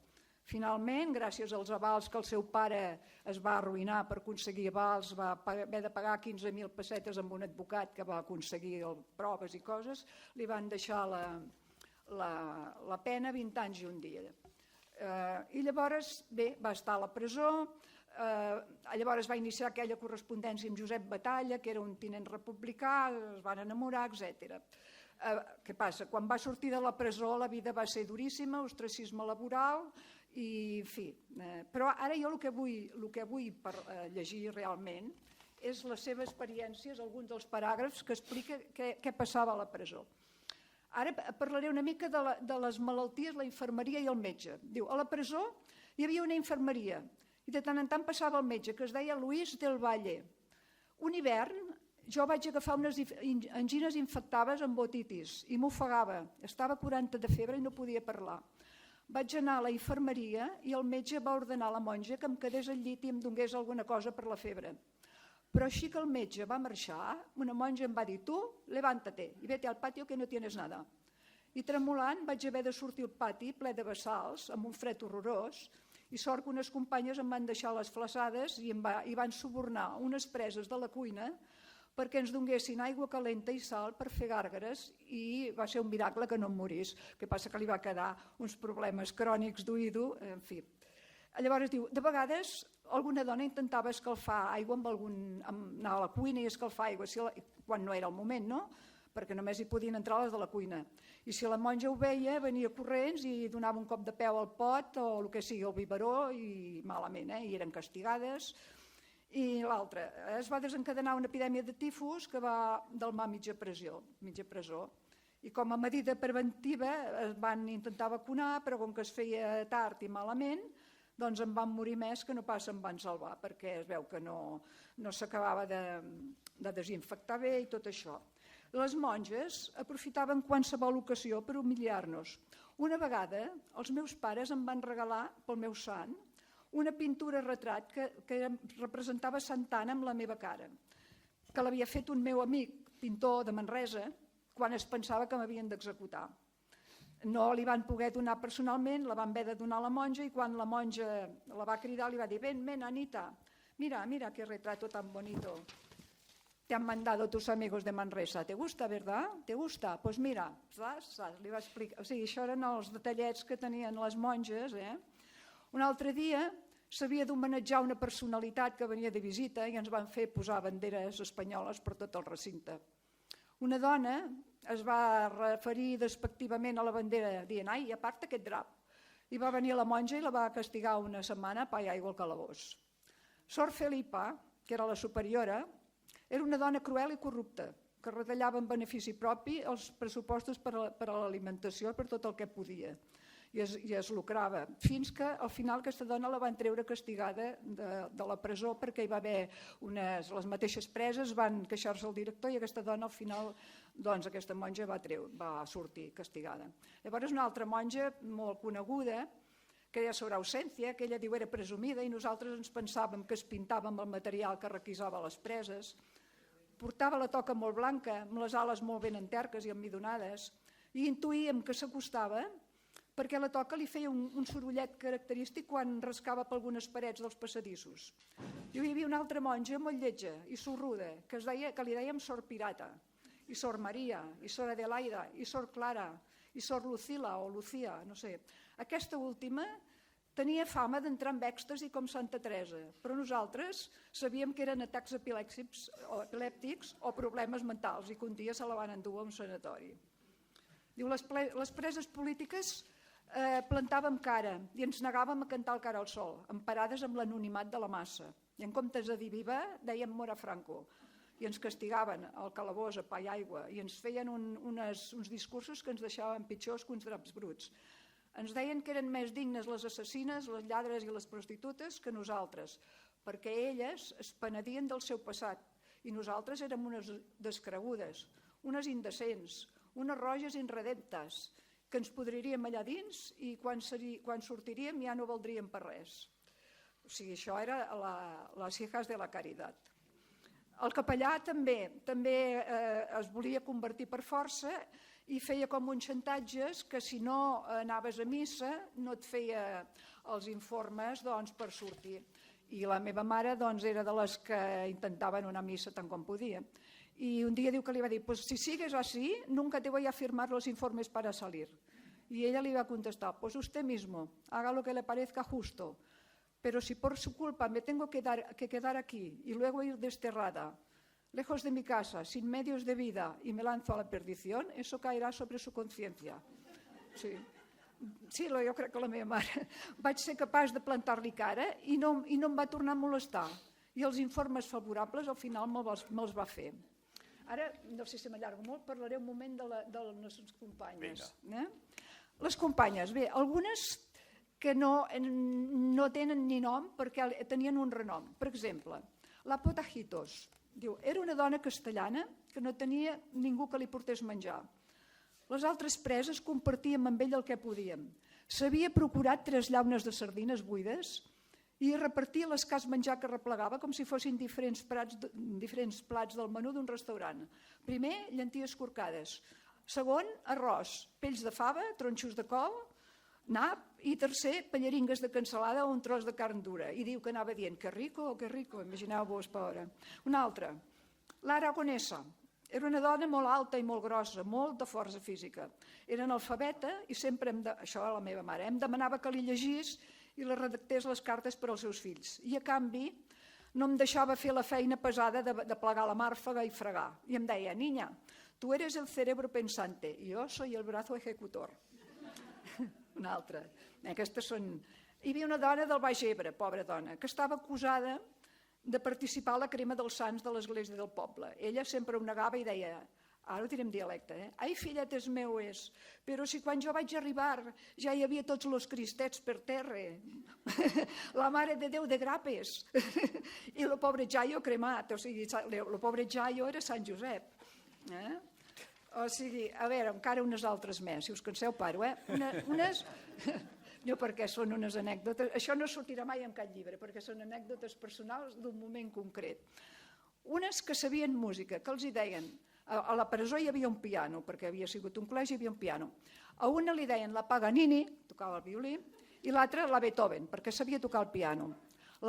Finalment, gràcies als avals que el seu pare es va arruïnar per aconseguir avals, va haver de pagar 15.000 pessetes amb un advocat que va aconseguir proves i coses, li van deixar la pena 20 anys i un dia. I llavors, bé, va estar a la presó, llavors va iniciar aquella correspondència amb Josep Batalla, que era un tinent republicà, es van enamorar, etc. Què passa? Quan va sortir de la presó la vida va ser duríssima, ostracisme laboral i en fi. Però ara jo el que vull llegir realment és la seva experiència, alguns dels paràgrafs que explica què passava a la presó. Ara parlaré una mica de les malalties, la infermeria i el metge. Diu, a la presó hi havia una infermeria i de tant en tant passava el metge, que es deia Luis del Valle. Un hivern Jo vaig agafar unes angines infectades amb otitis i m'ofegava. Estava a 40 de febre i no podia parlar. Vaig anar a la infermeria i el metge va ordenar a la monja que em quedés al llit i em donés alguna cosa per la febre. Però així que el metge va marxar, una monja em va dir: tu, levántate y vete al patio que no tienes nada. I tremolant vaig haver de sortir al pati ple de bassals, amb un fred horrorós, i sort que unes companyes em van deixar les flaçades i van subornar unes preses de la cuina perquè ens donguessin aigua calenta i sal per fer gàrgares, i va ser un miracle que no em morís. El que passa que li va quedar uns problemes crònics d'oïdo, en fi. Llavors diu, de vegades alguna dona intentava escalfar aigua anar a la cuina i escalfar aigua, quan no era el moment, no? Perquè només hi podien entrar les de la cuina. I si la monja ho veia, venia corrents i donava un cop de peu al pot o el que sigui, al biberó, i malament, i eren castigades. I l'altra, es va desencadenar una epidèmia de tifus que va delmar mitja presó. I com a medida preventiva es van intentar vacunar, però com que es feia tard i malament, doncs en van morir més que no pas se'n van salvar, perquè es veu que no s'acabava de desinfectar bé i tot això. Les monges aprofitaven qualsevol ocasió per humiliar-nos. Una vegada els meus pares em van regalar pel meu sant una pintura retrat que representava Santa Anna amb la meva cara, que l'havia fet un meu amic, pintor de Manresa, quan es pensava que m'havien d'executar. No li van poder donar personalment, la van haver de donar a la monja, i quan la monja la va cridar li va dir: ven, Anita, mira qué retrato tan bonito. Te han mandado tus amigos de Manresa, ¿te gusta, verdad? ¿Te gusta? Pues mira, li va explicar. O sigui, això eren els detallets que tenien les monges. Un altre dia s'havia d'homenatjar una personalitat que venia de visita i ens van fer posar banderes espanyoles per tot el recinte. Una dona es va referir despectivament a la bandera dient: ai, aparta aquest drap. I va venir la monja i la va castigar una setmana a pa i aigua al calabós. Sor Felipa, que era la superiora, era una dona cruel i corrupta, que retallava en benefici propi els pressupostos per a l'alimentació, per tot el que podia, i es lucrava, fins que al final aquesta dona la van treure castigada de la presó, perquè hi va haver les mateixes preses van queixar-se al director, i aquesta dona al final, doncs aquesta monja va sortir castigada. Llavors una altra monja molt coneguda, que deia sobre Ausència, que ella diu era presumida, i nosaltres ens pensàvem que es pintava amb el material que requisava les preses. Portava la toca molt blanca, amb les ales molt ben enterques i emmidonades, i intuïem que s'acostava perquè la toca li feia un sorollet característic quan rascava per algunes parets dels passadissos. Hi havia una altra monja molt lletja i sorruda, que li dèiem Sor Pirata, i Sor Maria, i Sor Adelaida, i Sor Clara, i Sor Lucila o Lucía, no sé. Aquesta última tenia fama d'entrar en èxtasi com Santa Teresa, però nosaltres sabíem que eren atacs epilèptics o problemes mentals, i que un dia se la van endur a un sanatori. Diu, les preses polítiques plantàvem cara i ens negàvem a cantar el cara al sol, emparades amb l'anonimat de la massa. I en comptes de dir viva, dèiem mora Franco. I ens castigaven al calabós, a pa i aigua, i ens feien uns discursos que ens deixaven pitjors que uns draps bruts. Ens deien que eren més dignes les assassines, les lladres i les prostitutes que nosaltres, perquè elles es penedien del seu passat, i nosaltres érem unes descregudes, unes indecents, unes roges irredemptes, que ens podriríem allà dins i quan sortiríem ja no valdríem per res. O sigui, això era les hijas de la caritat. El capellà també es volia convertir per força i feia com uns xantatges que si no anaves a missa no et feia els informes per sortir. I la meva mare era de les que intentaven anar a missa tant com podia. Y un día diu que le iba a decir, pues si sigues así, nunca te voy a firmar los informes para salir. Y ella le iba a contestar, pues usted mismo, haga lo que le parezca justo, pero si por su culpa me tengo que quedar aquí y luego ir desterrada, lejos de mi casa, sin medios de vida, y me lanzo a la perdición, eso caerá sobre su conciencia. Sí, jo crec que la meva mare. Vaig ser capaç de plantar-li cara i no em va tornar a molestar. I els informes favorables al final me'ls va fer. Ara, no sé si m'allargo molt, parlaré un moment de les nostres companyes. Les companyes, bé, algunes que no tenen ni nom perquè tenien un renom. Per exemple, la Potajitos, Diu, era una dona castellana que no tenia ningú que li portés menjar. Les altres preses compartíem amb ell el que podíem. S'havia procurat 3 llaunes de sardines buides i repartia l'escàs menjar que replegava com si fossin diferents plats del menú d'un restaurant. Primer, llenties corcades. Segon, arròs, pells de fava, tronxos de col, nap, i tercer, pallaringues de cansalada o un tros de carn dura. I diu que anava dient, que rico, imagineu-vos, pobra. Una altra, Lara Conesa. Era una dona molt alta i molt grossa, molta força física. Era analfabeta i sempre, això a la meva mare, em demanava que li llegís i la redactés les cartes per als seus fills. I a canvi no em deixava fer la feina pesada de plegar la màrfaga i fregar. I em deia, niña, tu eres el cerebro pensante y yo soy el brazo ejecutor. Una altra. Aquestes són... Hi havia una dona del Baix Ebre, pobra dona, que estava acusada de participar a la crema dels sants de l'església del poble. Ella sempre ho negava i deia, ara ho diré en dialecte, ai filletes meues, però si quan jo vaig arribar ja hi havia tots los cristets per terra, la mare de Déu de grapes, i el pobre Jaio cremat, o sigui, el pobre Jaio era Sant Josep. O sigui, a veure, encara unes altres més, si us canseu paro, unes... No, perquè són unes anècdotes, això no sortirà mai en cap llibre, perquè són anècdotes personals d'un moment concret. Unes que sabien música, que els hi deien, a la presó hi havia un piano, perquè havia sigut un col·legi, hi havia un piano. A una li deien la Paganini, tocava el violí, i l'altra la Beethoven, perquè sabia tocar el piano.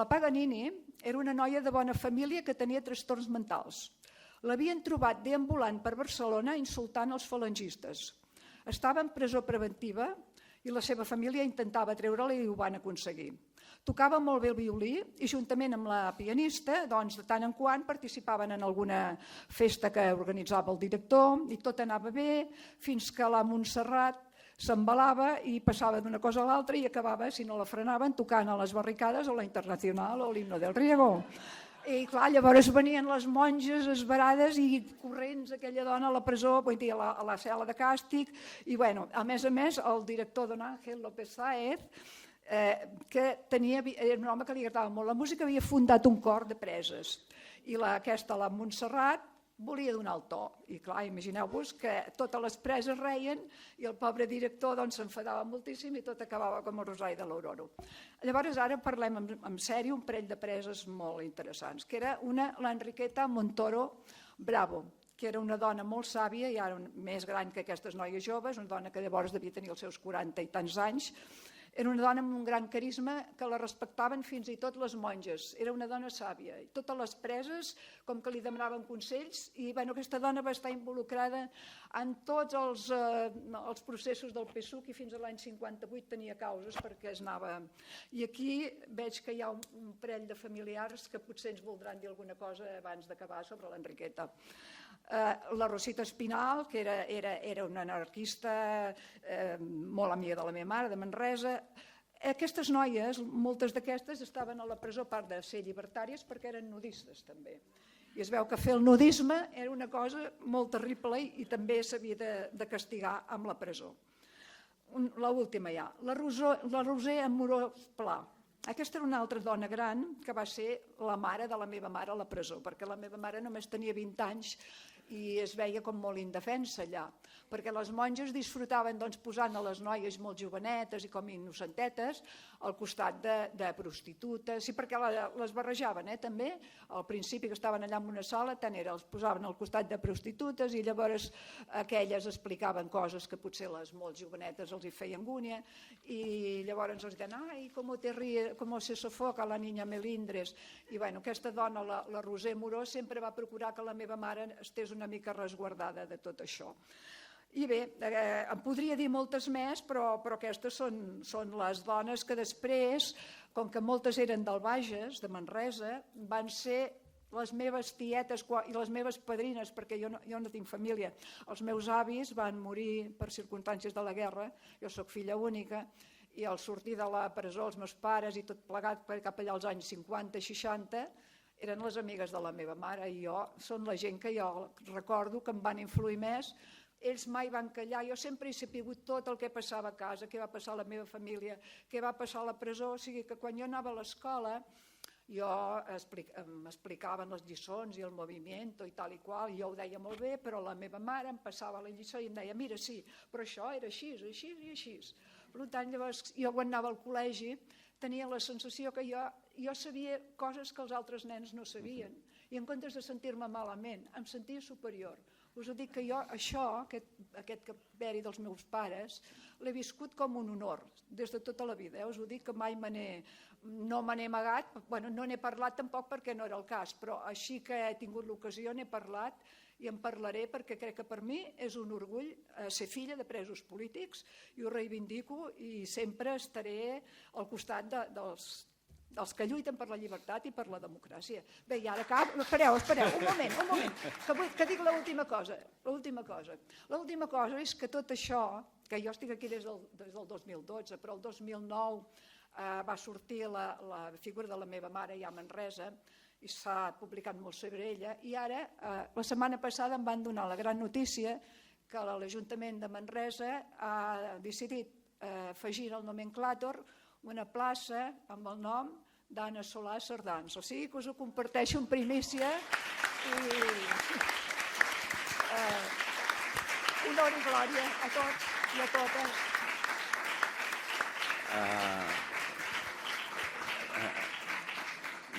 La Paganini era una noia de bona família que tenia trastorns mentals. L'havien trobat deambulant per Barcelona insultant els falangistes. Estava en presó preventiva i la seva família intentava treure-la i ho van aconseguir. Tocava molt bé el violí i juntament amb la pianista, doncs de tant en quant participaven en alguna festa que organitzava el director i tot anava bé fins que la Montserrat s'embalava i passava d'una cosa a l'altra i acabava, si no la frenaven, tocant a les barricades o la Internacional o l'Himno del Riego. I clar, llavors venien les monges esverades i corrents aquella dona a la presó, a la cel·la de càstig, i bueno, a més, el director don Ángel López Sáez, que era un home que li agradava molt la música, havia fundat un cor de preses. I la Montserrat volia donar el to. I clar, imagineu-vos que totes les preses reien i el pobre director s'enfadava moltíssim i tot acabava com el Rosari de l'Aurora. Llavors ara parlem en sèrio un parell de preses molt interessants, que era l'Enriqueta Montoro Bravo, que era una dona molt sàvia i ara més gran que aquestes noies joves, una dona que llavors devia tenir els seus 40 i tants anys. Era una dona amb un gran carisma que la respectaven fins i tot les monges. Era una dona sàvia. I totes les preses, com que li demanaven consells, i aquesta dona va estar involucrada en tots els processos del PSUC i fins a l'any 58 tenia causes perquè es anava... I aquí veig que hi ha un parell de familiars que potser ens voldran dir alguna cosa abans d'acabar sobre l'Enriqueta. La Rosita Espinal, que era una anarquista molt amiga de la meva mare, de Manresa. Aquestes noies, moltes d'aquestes, estaven a la presó a part de ser llibertàries perquè eren nudistes també. I es veu que fer el nudisme era una cosa molt terrible i també s'havia de castigar amb la presó. L'última ja, la Roser Amorós Pla. Aquesta era una altra dona gran que va ser la mare de la meva mare a la presó, perquè la meva mare només tenia 20 anys i es veia com molt indefensa allà, perquè les monges disfrutaven posant a les noies molt jovenetes i com innocentetes al costat de prostitutes, i perquè les barrejaven també, al principi que estaven allà en una sala, tant era, els posaven al costat de prostitutes i llavors aquelles explicaven coses que potser les molt jovenetes els hi feien angúnia i llavors els deien, ai, com se sofoca la niña Melindres. I aquesta dona, la Roser Moró, sempre va procurar que la meva mare estés una mica resguardada de tot això. I bé, em podria dir moltes més, però aquestes són les dones que després, com que moltes eren del Bages, de Manresa, van ser les meves tietes i les meves padrines, perquè jo no tinc família. Els meus avis van morir per circumstàncies de la guerra, jo sóc filla única, i al sortir de la presó els meus pares i tot plegat cap allà als anys 50-60 eren les amigues de la meva mare i jo són la gent que jo recordo que em van influir més. Ells mai van callar, jo sempre he sapigut tot el que passava a casa, què va passar a la meva família, què va passar a la presó, o sigui que quan jo anava a l'escola m'explicaven les lliçons i el moviment i tal i qual, i jo ho deia molt bé, però la meva mare em passava la lliçó i em deia, mira, sí, però això era així, així i així. Per tant, llavors, jo quan anava al col·legi tenia la sensació que jo sabia coses que els altres nens no sabien, i en comptes de sentir-me malament, em sentia superior. Us ho dic que jo, això, aquest capveri dels meus pares, l'he viscut com un honor, des de tota la vida. Us ho dic que mai no me n'he amagat, no n'he parlat tampoc perquè no era el cas, però així que he tingut l'ocasió n'he parlat i en parlaré perquè crec que per mi és un orgull ser filla de presos polítics i ho reivindico i sempre estaré al costat dels que lluiten per la llibertat i per la democràcia. Bé, i ara acabo. Espereu, un moment, que dic l'última cosa. L'última cosa és que tot això, que jo estic aquí des del 2012, però el 2009 va sortir la figura de la meva mare ja a Manresa i s'ha publicat molt sobre ella, i ara, la setmana passada em van donar la gran notícia que l'Ajuntament de Manresa ha decidit afegir al nomenclàtor una plaça amb el nom d'Anna Solà Cerdans. O sigui que us ho comparteixo en primícia i honor i glòria a tots i a totes.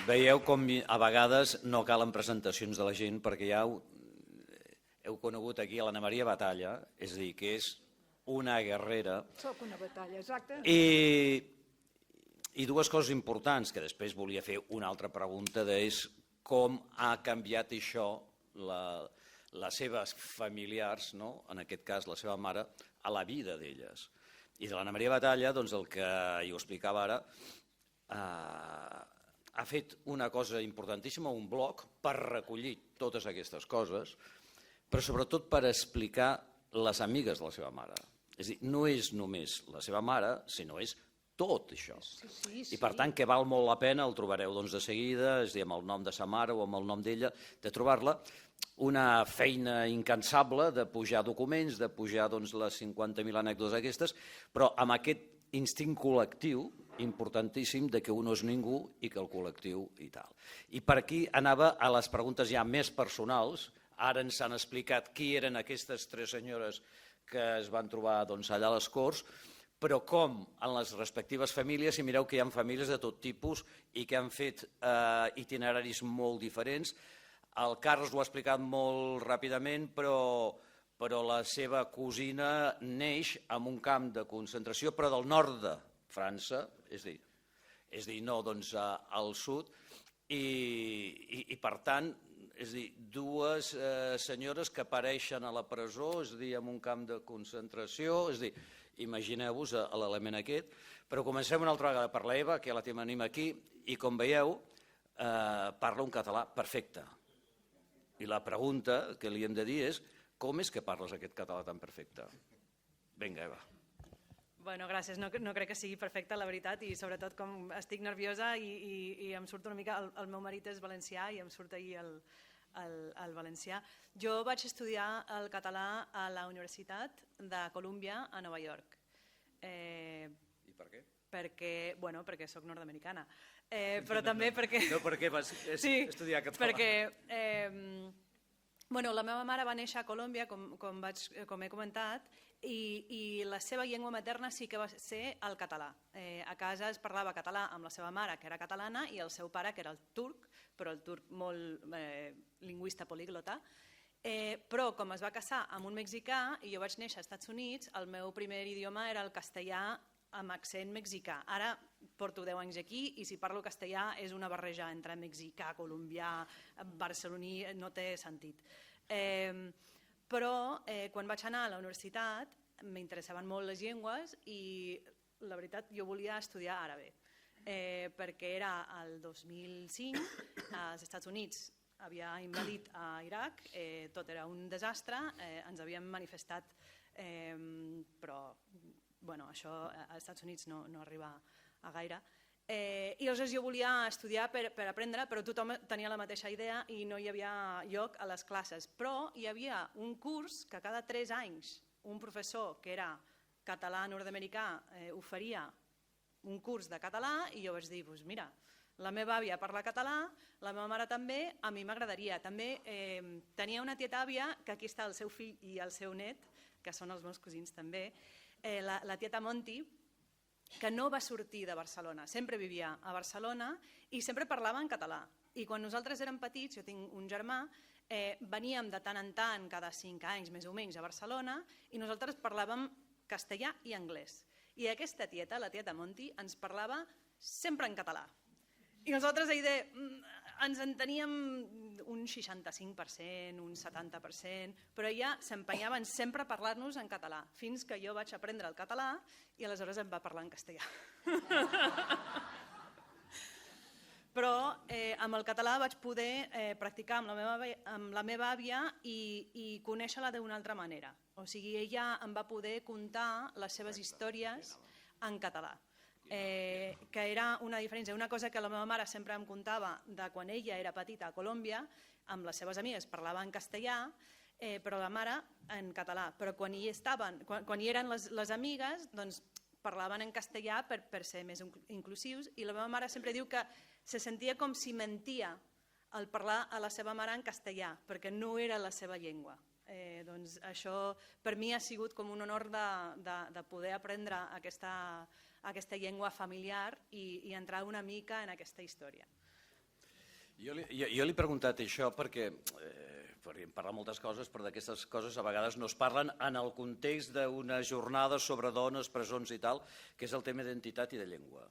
Veieu com a vegades no calen presentacions de la gent perquè ja heu conegut aquí a l'Anna Maria Batalla, és a dir, que és una guerrera. Soc una batalla, exacte. I dues coses importants, que després volia fer una altra pregunta, és com ha canviat això les seves familiars, no? En aquest cas la seva mare, a la vida d'elles. I de l'Anna Maria Batalla, doncs el que jo explicava ara, ha fet una cosa importantíssima, un blog per recollir totes aquestes coses, però sobretot per explicar les amigues de la seva mare. És a dir, no és només la seva mare, sinó és tot això. I per tant, que val molt la pena, el trobareu de seguida, és a dir, amb el nom de sa mare o amb el nom d'ella, de trobar-la, una feina incansable de pujar documents, de pujar les 50.000 anècdotes aquestes, però amb aquest instint col·lectiu importantíssim de que un no és ningú i que el col·lectiu i tal. I per aquí anava a les preguntes ja més personals. Ara ens han explicat qui eren aquestes tres senyores que es van trobar allà a les Corts, però com en les respectives famílies, i mireu que hi ha famílies de tot tipus i que han fet itineraris molt diferents. El Carles ho ha explicat molt ràpidament, però la seva cosina neix en un camp de concentració, però del nord de França, és a dir, no al sud, i per tant, és a dir, dues senyores que apareixen a la presó, és a dir, en un camp de concentració, és a dir, imagineu-vos l'element aquest, però comencem una altra vegada per l'Eva, que la tenim aquí, i com veieu, parla un català perfecte. I la pregunta que li hem de dir és, com és que parles aquest català tan perfecte? Vinga, Eva. Bueno, gràcies. No crec que sigui perfecta, la veritat, i sobretot com estic nerviosa i em surt una mica... El meu marit és valencià i em surt ahir el valencià. Jo vaig estudiar el català a la Universitat de Columbia a Nova York. I per què? Perquè soc nord-americana, però també perquè... No, perquè vas estudiar català. Perquè la meva mare va néixer a Colòmbia, com he comentat, i la seva llengua materna sí que va ser el català. A casa es parlava català amb la seva mare, que era catalana, i el seu pare, que era el turc, però el turc molt lingüista políglota. Però com es va casar amb un mexicà i jo vaig néixer als Estats Units, el meu primer idioma era el castellà amb accent mexicà. Ara porto 10 anys aquí i si parlo castellà és una barreja entre mexicà, colombià, barceloní, no té sentit. Però quan vaig anar a la universitat m'interessaven molt les llengües i la veritat jo volia estudiar àrabe, perquè era el 2005, als Estats Units havia invadit a Iraq, tot era un desastre, ens havíem manifestat, però això als Estats Units no arriba a gaire. I aleshores jo volia estudiar per aprendre, però tothom tenia la mateixa idea i no hi havia lloc a les classes. Però hi havia un curs que cada 3 anys un professor que era català nord-americà oferia un curs de català i jo vaig dir, mira, La meva àvia parla català, la meva mare també, a mi m'agradaria. També tenia una tieta àvia, que aquí està el seu fill i el seu net, que són els meus cosins també, la tieta Monti, que no va sortir de Barcelona, sempre vivia a Barcelona i sempre parlava en català. I quan nosaltres érem petits, jo tinc un germà, veníem de tant en tant, cada 5 anys més o menys, a Barcelona, i nosaltres parlàvem castellà i anglès. I aquesta tieta, la tieta Monti, ens parlava sempre en català. I nosaltres ens enteníem un 65%, un 70%, però ella s'empenyava en sempre parlar-nos en català, fins que jo vaig aprendre el català i aleshores em va parlar en castellà. Però amb el català vaig poder practicar amb la meva àvia i conèixer-la d'una altra manera. O sigui, ella em va poder contar les seves històries en català. Que era una diferència. Una cosa que la meva mare sempre em contava de quan ella era petita a Colòmbia, amb les seves amigues parlava en castellà, però la mare en català. Però quan hi eren les amigues, doncs parlaven en castellà per ser més inclusius, i la meva mare sempre diu que se sentia com si mentia al parlar a la seva mare en castellà, perquè no era la seva llengua. Doncs això per mi ha sigut com un honor de poder aprendre aquesta llengua familiar i entrar una mica en aquesta història. Jo li he preguntat això perquè podríem parlar moltes coses, però d'aquestes coses a vegades no es parlen en el context d'una jornada sobre dones, presons i tal, que és el tema d'identitat i de llengua.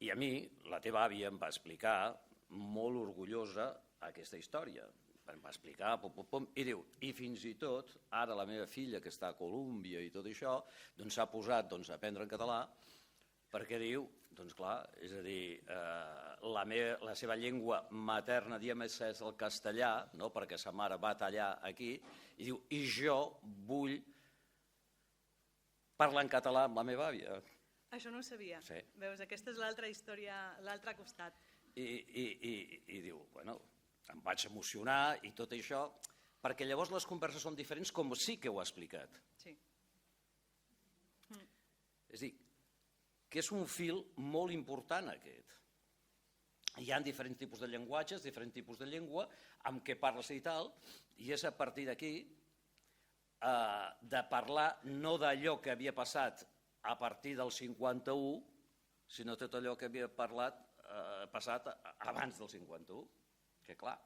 I a mi, la teva àvia em va explicar, molt orgullosa, aquesta història. Em va explicar, i diu, i fins i tot, ara la meva filla, que està a Colòmbia i tot això, doncs s'ha posat a aprendre en català, perquè diu, doncs clar, és a dir, la seva llengua materna, diguem, és el castellà, perquè sa mare va tallar aquí, i diu, i jo vull parlar en català amb la meva àvia. Això no ho sabia. Sí. Veus, aquesta és l'altra història, l'altre costat. I diu, bueno, em vaig emocionar i tot això, perquè llavors les converses són diferents, com sí que ho ha explicat. Sí. És a dir, que és un fil molt important aquest. Hi ha diferents tipus de llenguatges, diferents tipus de llengua, amb què parles i tal, i és a partir d'aquí de parlar no d'allò que havia passat a partir del 51, sinó tot allò que havia passat abans del 51. Que clar,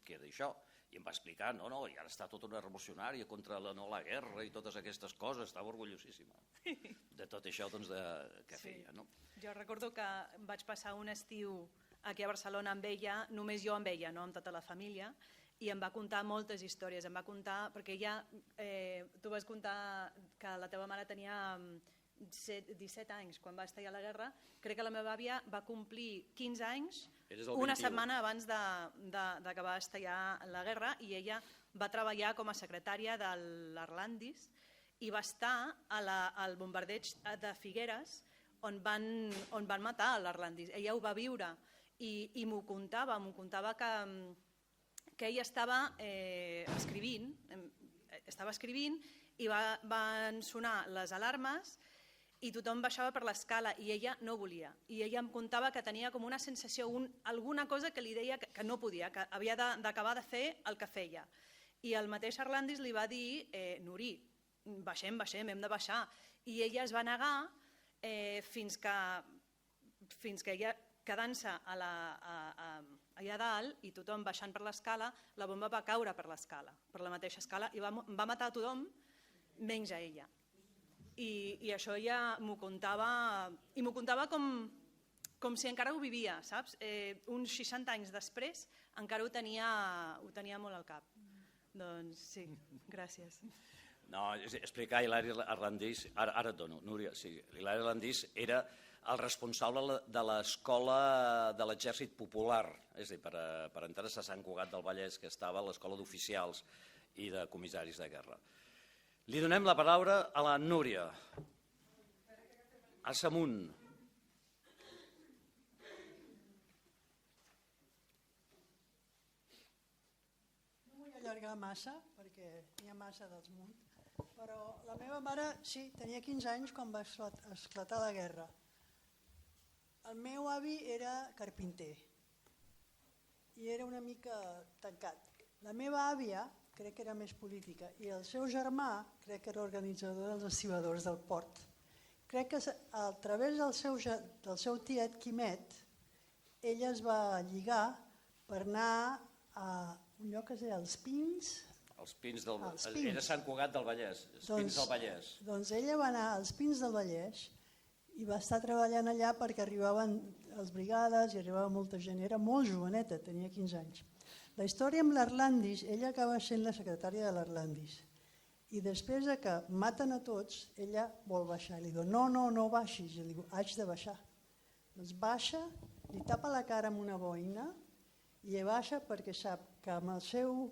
que era això. I em va explicar, no, i ara està tota una revolucionària contra la guerra i totes aquestes coses, estava orgullosíssima de tot això que feia. Jo recordo que vaig passar un estiu aquí a Barcelona amb ella, només jo amb ella, no amb tota la família, i em va contar moltes històries, em va contar, perquè ella, tu vas contar que la teva mare tenia 17 anys quan va estallar la guerra, crec que la meva àvia va complir 15 anys una setmana abans que va estallar la guerra, i ella va treballar com a secretària de l'Arlandis i va estar al bombardeig de Figueres on van matar l'Arlandis. Ella ho va viure i m'ho contava que ella estava escrivint i van sonar les alarmes i tothom baixava per l'escala i ella no volia. I ella em contava que tenia com una sensació, alguna cosa que li deia que no podia, que havia d'acabar de fer el que feia. I el mateix Arlandis li va dir, Nuri, baixem, hem de baixar. I ella es va negar fins que ella, quedant-se allà dalt i tothom baixant per l'escala, la bomba va caure per l'escala, per la mateixa escala, i va matar a tothom menys a ella. I això ella m'ho contava, i m'ho contava com si encara ho vivia, saps? Uns 60 anys després encara ho tenia molt al cap. Doncs sí, gràcies. No, explicar Hilari Arlandis, ara et dono, Núria, sí, Hilari Arlandis era el responsable de l'escola de l'Exèrcit Popular, és a dir, per entrar a Sant Cugat del Vallès, que estava a l'escola d'oficials i de comissaris de guerra. Li donem la paraula a la Núria. Alça amunt. No vull allargar massa, perquè hi ha massa dels munts, però la meva mare, sí, tenia 15 anys quan va esclatar la guerra. El meu avi era carpinter i era una mica tancat. La meva àvia crec que era més política i el seu germà crec que era organitzador dels estibadors del port. Crec que a través del seu tiet Quimet ella es va lligar per anar a un lloc que es deia Els Pins. Els Pins del Vallès. Era Sant Cugat del Vallès, els Pins del Vallès. Doncs ella va anar als Pins del Vallès i va estar treballant allà perquè arribaven les brigades i arribava molta gent. Era molt joveneta, tenia 15 anys. La història amb l'Arlandis, ella acaba sent la secretària de l'Arlandis. I després que maten a tots, ella vol baixar. Li diu, no baixis. I li diu, haig de baixar. Doncs baixa, li tapa la cara amb una boina i baixa perquè sap que amb el seu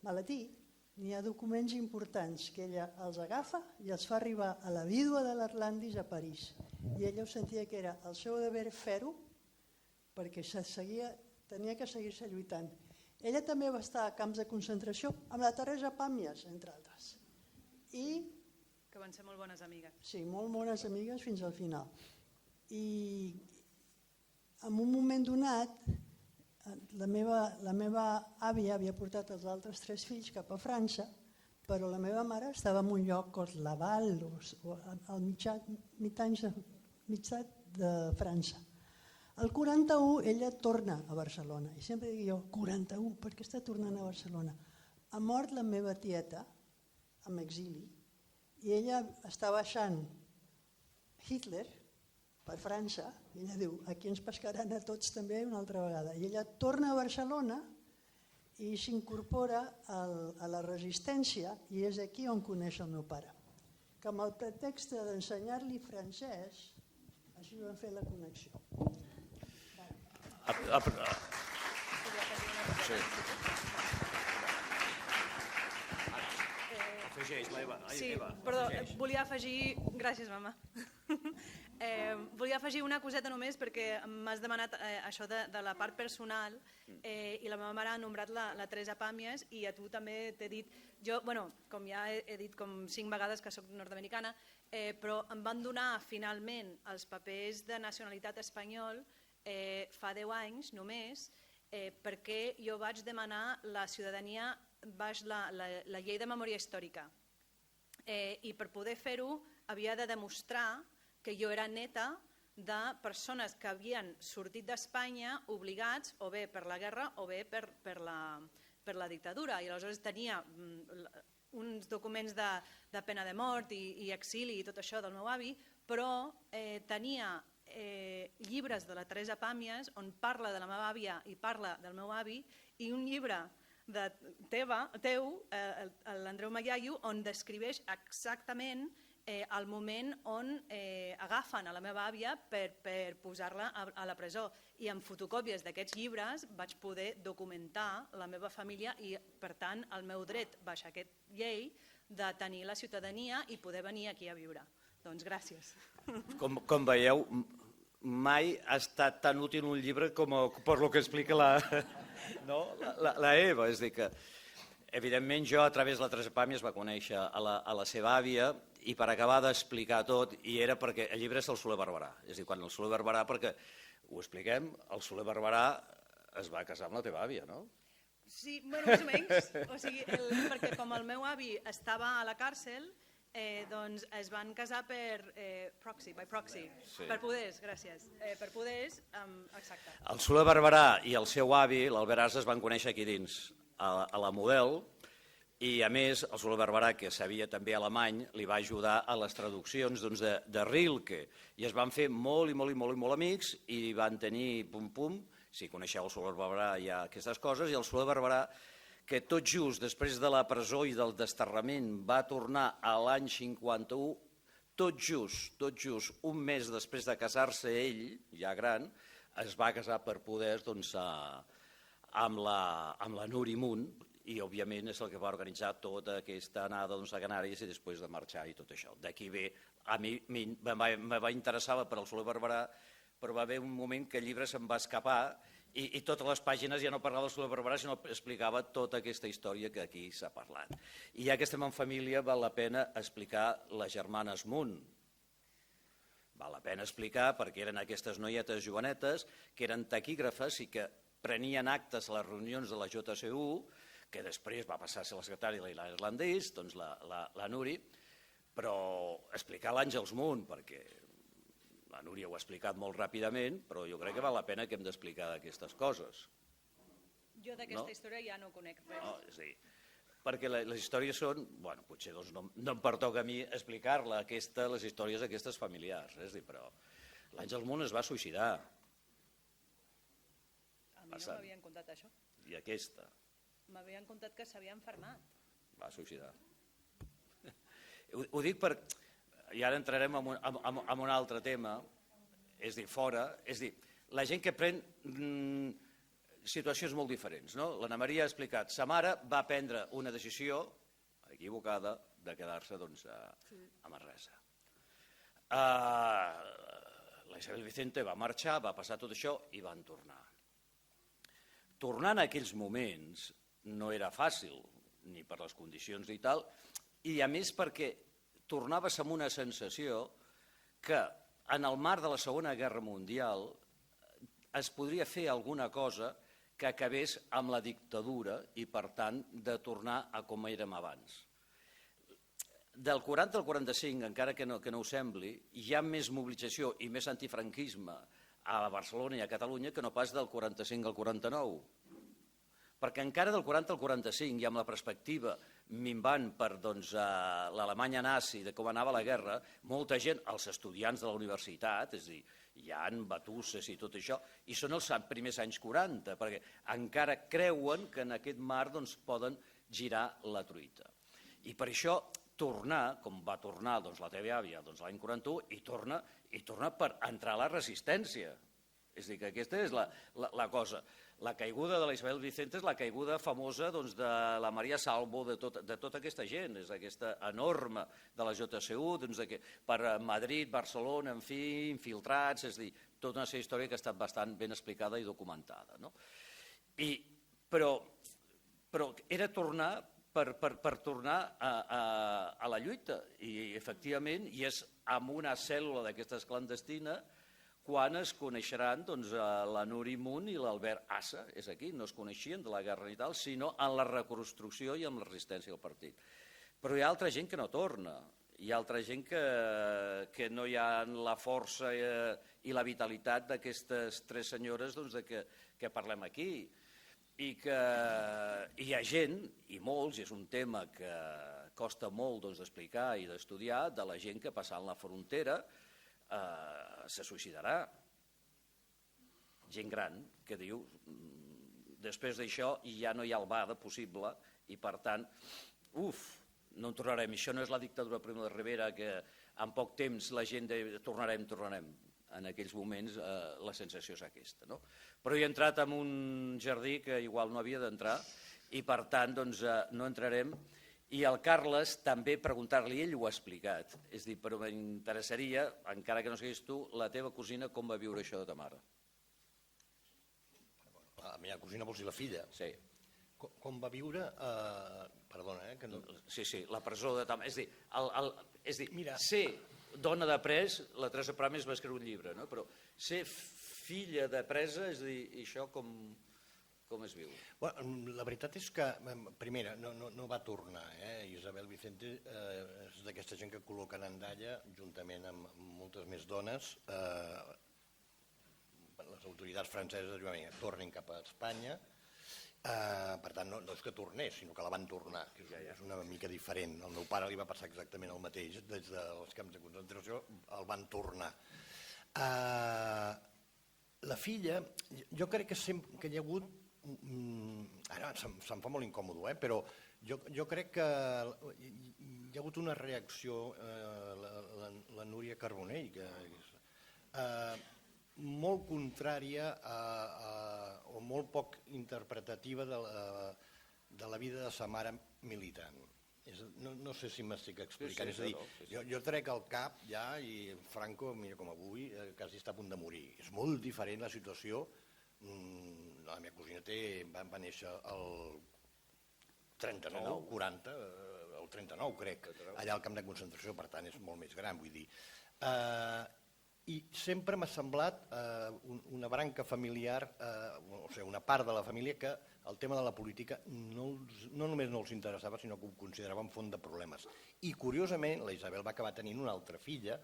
maletí n'hi ha documents importants que ella els agafa i els fa arribar a la vídua de l'Arlandis a París. I ella ho sentia que era el seu deber fer-ho perquè tenia que seguir-se lluitant. Ella també va estar a camps de concentració amb la Teresa Pàmies, entre altres. Que van ser molt bones amigues. Sí, molt bones amigues fins al final. I en un moment donat, la meva àvia havia portat els altres 3 fills cap a França, però la meva mare estava en un lloc com Laval, al mitjà de França. El 41 ella torna a Barcelona i sempre dic jo, 41, per què està tornant a Barcelona? Ha mort la meva tieta en exili i ella està baixant Hitler per França i ella diu, aquí ens pescaran a tots també una altra vegada. I ella torna a Barcelona i s'incorpora a la resistència i és aquí on coneix el meu pare. Que amb el pretext d'ensenyar-li francès, així vam fer la connexió. Sí, perdó, volia afegir... Gràcies, mama. Volia afegir una coseta només perquè m'has demanat això de la part personal i la meva mare ha nombrat la Teresa Pàmies i a tu també t'he dit... Jo, com ja he dit com 5 vegades que soc nord-americana, però em van donar finalment els papers de nacionalitat espanyol fa 10 anys només perquè jo vaig demanar la ciutadania baix la llei de memòria històrica i per poder fer-ho havia de demostrar que jo era neta de persones que havien sortit d'Espanya obligats o bé per la guerra o bé per la dictadura i aleshores tenia uns documents de pena de mort i exili i tot això del meu avi, però tenia llibres de la Teresa Pàmies on parla de la meva àvia i parla del meu avi i un llibre teu, l'Andreu Magaio, on descriveix exactament el moment on agafen a la meva àvia per posar-la a la presó. I amb fotocòpies d'aquests llibres vaig poder documentar la meva família i, per tant, el meu dret baix aquesta llei de tenir la ciutadania i poder venir aquí a viure. Doncs gràcies. Com veieu, mai ha estat tan útil un llibre com per lo que explica la Eva. És a dir que, evidentment, jo a través de la Teresa Pàmies va conèixer a la seva àvia i per acabar d'explicar tot, i era perquè el llibre és el Soler Barberà. És a dir, quan el Soler Barberà, perquè ho expliquem, el Soler Barberà es va casar amb la teva àvia, no? Sí, més o menys. O sigui, perquè com el meu avi estava a la càrcel, doncs es van casar by proxy, per poders, gràcies, per poders, exacte. El Soler Barberà i el seu avi, l'Albert Ars, es van conèixer aquí dins, a la Model, i a més el Soler Barberà, que sabia també alemany, li va ajudar a les traduccions de Rilke, i es van fer molt amics, i van tenir pum-pum, si coneixeu el Soler Barberà hi ha aquestes coses, i el Soler Barberà, que tot just després de la presó i del desterrament va tornar a l'any 51, tot just un mes després de casar-se ell, ja gran, es va casar per poder amb la Nuri Munt, i òbviament és el que va organitzar tota aquesta anada a Canàries i després de marxar i tot això. D'aquí ve, a mi me va interessar per al Soler Barberà, però va haver un moment que el llibre se'm va escapar i totes les pàgines ja no parlava del Soler Barberà, sinó explicava tota aquesta història que aquí s'ha parlat. I ja que estem en família, val la pena explicar les germanes Munt. Val la pena explicar perquè eren aquestes noietes jovenetes que eren taquígrafes i que prenien actes a les reunions de la JSU, que després va passar a ser la secretària de l'irlandès, doncs la Nuri, però explicar l'Àngels Munt, perquè la Núria ho ha explicat molt ràpidament, però jo crec que val la pena que hem d'explicar aquestes coses. Jo d'aquesta història ja no conec res. No, és a dir, perquè les històries són, bueno, potser doncs no em pertoca a mi explicar-la, les històries aquestes familiars, és a dir, però l'Àngels Munt es va suïcidar. A mi no m'havien contat això. I aquesta M'havien contat que s'havia enfermat. va suïcidar. Ho dic per... I ara entrarem en un altre tema, és a dir, fora, és a dir, la gent que pren situacions molt diferents, no? L'Anna Maria ha explicat, sa mare va prendre una decisió equivocada de quedar-se a Manresa. La Isabel Vicente va marxar, va passar tot això i van tornar. Tornar en aquells moments no era fàcil, ni per les condicions i tal, i a més perquè tornaves amb una sensació que en el marc de la Segona Guerra Mundial es podria fer alguna cosa que acabés amb la dictadura i, per tant, de tornar a com érem abans. Del 40 al 45, encara que no ho sembli, hi ha més mobilització i més antifranquisme a Barcelona i a Catalunya que no pas del 45 al 49. Perquè encara del 40 al 45, i amb la perspectiva minvant per l'Alemanya nazi, de com anava la guerra, molta gent, els estudiants de la universitat, és a dir, hi ha batusses i tot això, i són els primers anys 40, perquè encara creuen que en aquest mar poden girar la truita. I per això tornar, com va tornar la teva àvia l'any 41, i torna per entrar a la resistència. És a dir, que aquesta és la cosa. La caiguda de la Isabel Vicente és la caiguda famosa de la Maria Salvo, de tota aquesta gent, és aquesta enorme de la JSU, per Madrid, Barcelona, en fi, infiltrats, és a dir, tota una història que ha estat bastant ben explicada i documentada. Però era tornar per tornar a la lluita, i efectivament, i és amb una cèl·lula d'aquestes clandestines quan es coneixeran la Nuri Munt i l'Albert Assa, és aquí, no es coneixien de la guerra ni tal, sinó en la reconstrucció i en la resistència del partit. Però hi ha altra gent que no torna, hi ha altra gent que no hi ha la força i la vitalitat d'aquestes tres senyores que parlem aquí. I hi ha gent, i molts, i és un tema que costa molt d'explicar i d'estudiar, de la gent que passant la frontera se suïcidarà. Gent gran que diu després d'això ja no hi ha albada possible i per tant, no en tornarem. Això no és la dictadura Primo de Rivera que en poc temps la gent deia tornarem. En aquells moments la sensació és aquesta. Però he entrat en un jardí que igual no havia d'entrar i per tant no entrarem. I el Carles també preguntar-li, ell ho ha explicat, és a dir, però m'interessaria, encara que no siguis tu, la teva cosina com va viure això de ta mare? La meva cosina vols dir la filla? Sí. Com va viure... Perdona, que no... Sí, la presó de ta mare. És a dir, ser dona de pres, la Teresa Prames va escriure un llibre, però ser filla de presa, és a dir, això com es viu? La veritat és que, primera, no va tornar. Isabel Vicente és d'aquesta gent que col·loquen en Dalla, juntament amb moltes més dones. Les autoritats franceses diuen que tornin cap a Espanya. Per tant, no és que tornés, sinó que la van tornar, que és una mica diferent. Al meu pare li va passar exactament el mateix. Des dels camps de concentració el van tornar. La filla, jo crec que hi ha hagut... Ara se'm fa molt incòmode, però jo crec que hi ha hagut una reacció, la Núria Carbonell, molt contrària o molt poc interpretativa de la vida de sa mare militant. No sé si m'estic explicant. És a dir, jo trec el cap ja i Franco, mira com avui, quasi està a punt de morir. És molt diferent la situació. La meva cosina va néixer el 39, 40, el 39 crec, allà al camp de concentració, per tant és molt més gran, vull dir. I sempre m'ha semblat una branca familiar, o sigui, una part de la família que el tema de la política no només no els interessava, sinó que ho consideraven font de problemes. I curiosament, la Isabel va acabar tenint una altra filla,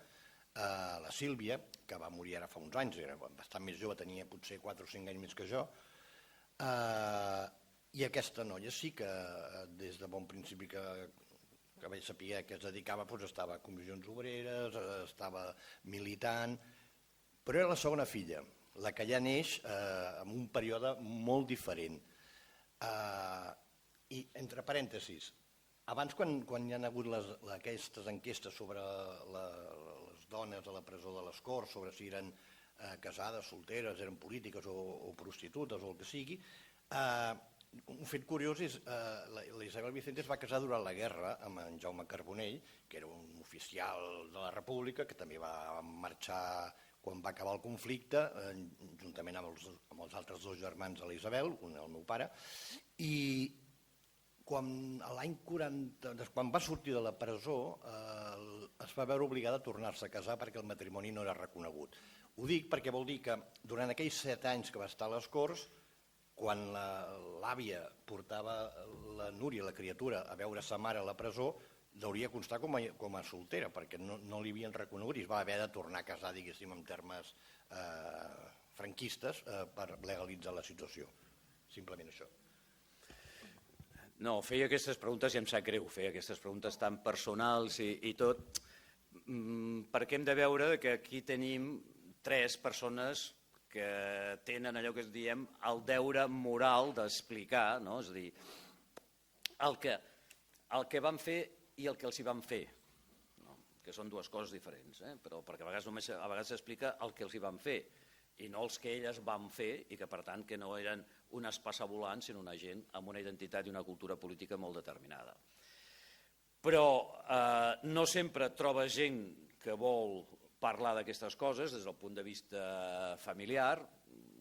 la Sílvia, que va morir ara fa uns anys, era bastant més jove, tenia potser 4 o 5 anys més que jo, i aquesta noia sí que des de bon principi que vaig saber que es dedicava, doncs estava a comissions obreres, estava militant, però era la segona filla, la que ja neix en un període molt diferent. I, entre parèntesis, abans quan hi ha hagut aquestes enquestes sobre les dones a la presó de les Corts, sobre si eren casades, solteres, eren polítiques o prostitutes o el que sigui, un fet curiós és que la Isabel Vicente es va casar durant la guerra amb en Jaume Carbonell, que era un oficial de la República, que també va marxar quan va acabar el conflicte, juntament amb els altres 2 germans de la Isabel, un el meu pare, i quan l'any 40, quan va sortir de la presó, es va veure obligada a tornar-se a casar perquè el matrimoni no era reconegut. Ho dic perquè vol dir que durant aquells 7 anys que va estar a les Corts, quan l'àvia portava la Núria, la criatura, a veure sa mare a la presó, hauria constar com a soltera, perquè no li havien reconegut i es va haver de tornar a casar, diguéssim, en termes franquistes per legalitzar la situació. Simplement això. No, feia aquestes preguntes i em sap greu, feia aquestes preguntes tan personals i tot, perquè hem de veure que aquí tenim 3 persones que tenen allò que es diem el deure moral d'explicar, no? És a dir, el que van fer i el que els hi van fer, no? Que són 2 coses diferents, però perquè a vegades s'explica el que els hi van fer i no els que elles van fer i que per tant que no eren un espassavolant sinó una gent amb una identitat i una cultura política molt determinada. Però no sempre troba gent que vol parlar d'aquestes coses des del punt de vista familiar,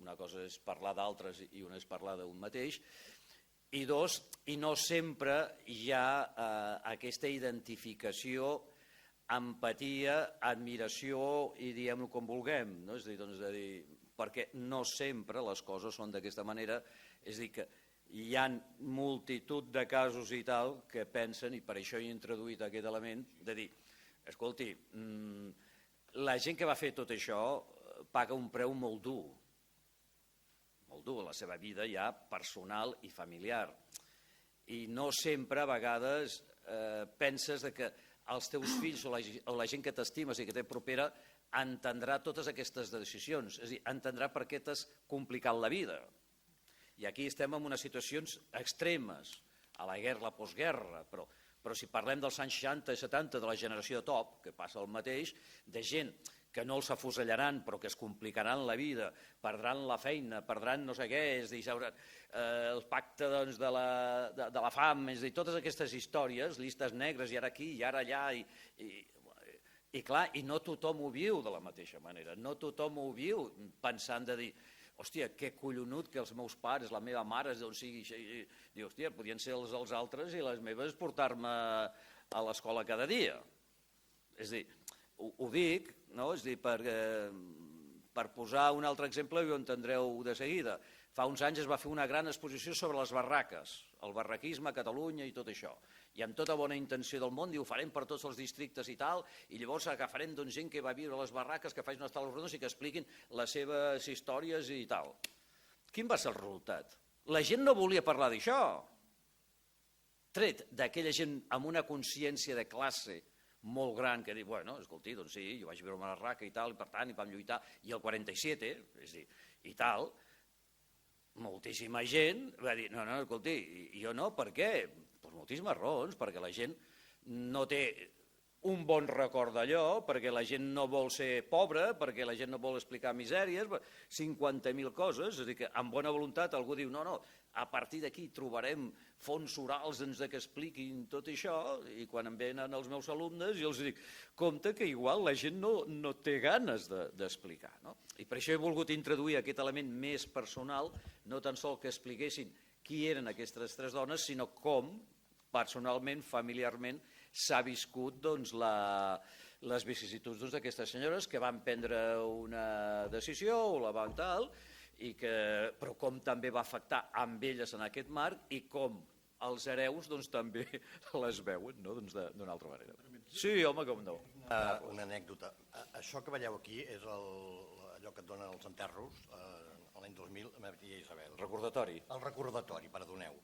una cosa és parlar d'altres i una és parlar d'un mateix, i 2, i no sempre hi ha aquesta identificació, empatia, admiració i diguem-ho com vulguem, no? És a dir, perquè no sempre les coses són d'aquesta manera, és a dir, que hi ha multitud de casos i tal que pensen, i per això he introduït aquest element, de dir, escolti, la gent que va fer tot això paga un preu molt dur a la seva vida ja personal i familiar. I no sempre a vegades penses que els teus fills o la gent que t'estimes i que t'és propera entendrà totes aquestes decisions, és a dir, entendrà per què t'has complicat la vida. I aquí estem en unes situacions extremes, a la guerra, la postguerra, però si parlem dels anys 60 i 70 de la generació de top, que passa el mateix, de gent que no els afusellaran però que es complicaran la vida, perdran la feina, perdran no sé què, és a dir, el pacte de la fam, és a dir, totes aquestes històries, llistes negres, i ara aquí, i ara allà, i clar, i no tothom ho viu de la mateixa manera, no tothom ho viu pensant de dir, hòstia, que collonut que els meus pares, la meva mare, d'on sigui, diu, hòstia, podien ser els altres i les meves portar-me a l'escola cada dia. És a dir, ho dic, no? És a dir, per posar un altre exemple i ho entendreu de seguida. Fa uns anys es va fer una gran exposició sobre les barraques, el barraquisme a Catalunya i tot això. I amb tota bona intenció del món, diu, ho farem per tots els districtes i tal, i llavors agafarem gent que va viure a les barraques, que faci unes taules rodones i que expliquin les seves històries i tal. Quin va ser el resultat? La gent no volia parlar d'això. Tret d'aquella gent amb una consciència de classe molt gran que diu, bueno, escolti, doncs sí, jo vaig viure a una barraca i tal, i per tant, i vam lluitar, i el 47, és a dir, i tal, moltíssima gent va dir, no, escolti, jo no, per què? Per moltíssimes raons, perquè la gent no té un bon record d'allò, perquè la gent no vol ser pobra, perquè la gent no vol explicar misèries, 50.000 coses, és a dir, que amb bona voluntat algú diu, no, a partir d'aquí trobarem fons orals que expliquin tot això, i quan em venen els meus alumnes jo els dic, compte que igual la gent no té ganes d'explicar. I per això he volgut introduir aquest element més personal, no tan sol que expliquessin qui eren aquestes 3 dones, sinó com, personalment, familiarment, s'ha viscut les vicissituds d'aquestes senyores que van prendre una decisió o la van tal, però com també va afectar amb elles en aquest marc i com els hereus també les veuen d'una altra manera. Sí, home, com no. Una anècdota. Això que veieu aquí és allò que et donen els enterros l'any 2000 a la tia Isabel. Recordatori. El recordatori, perdoneu.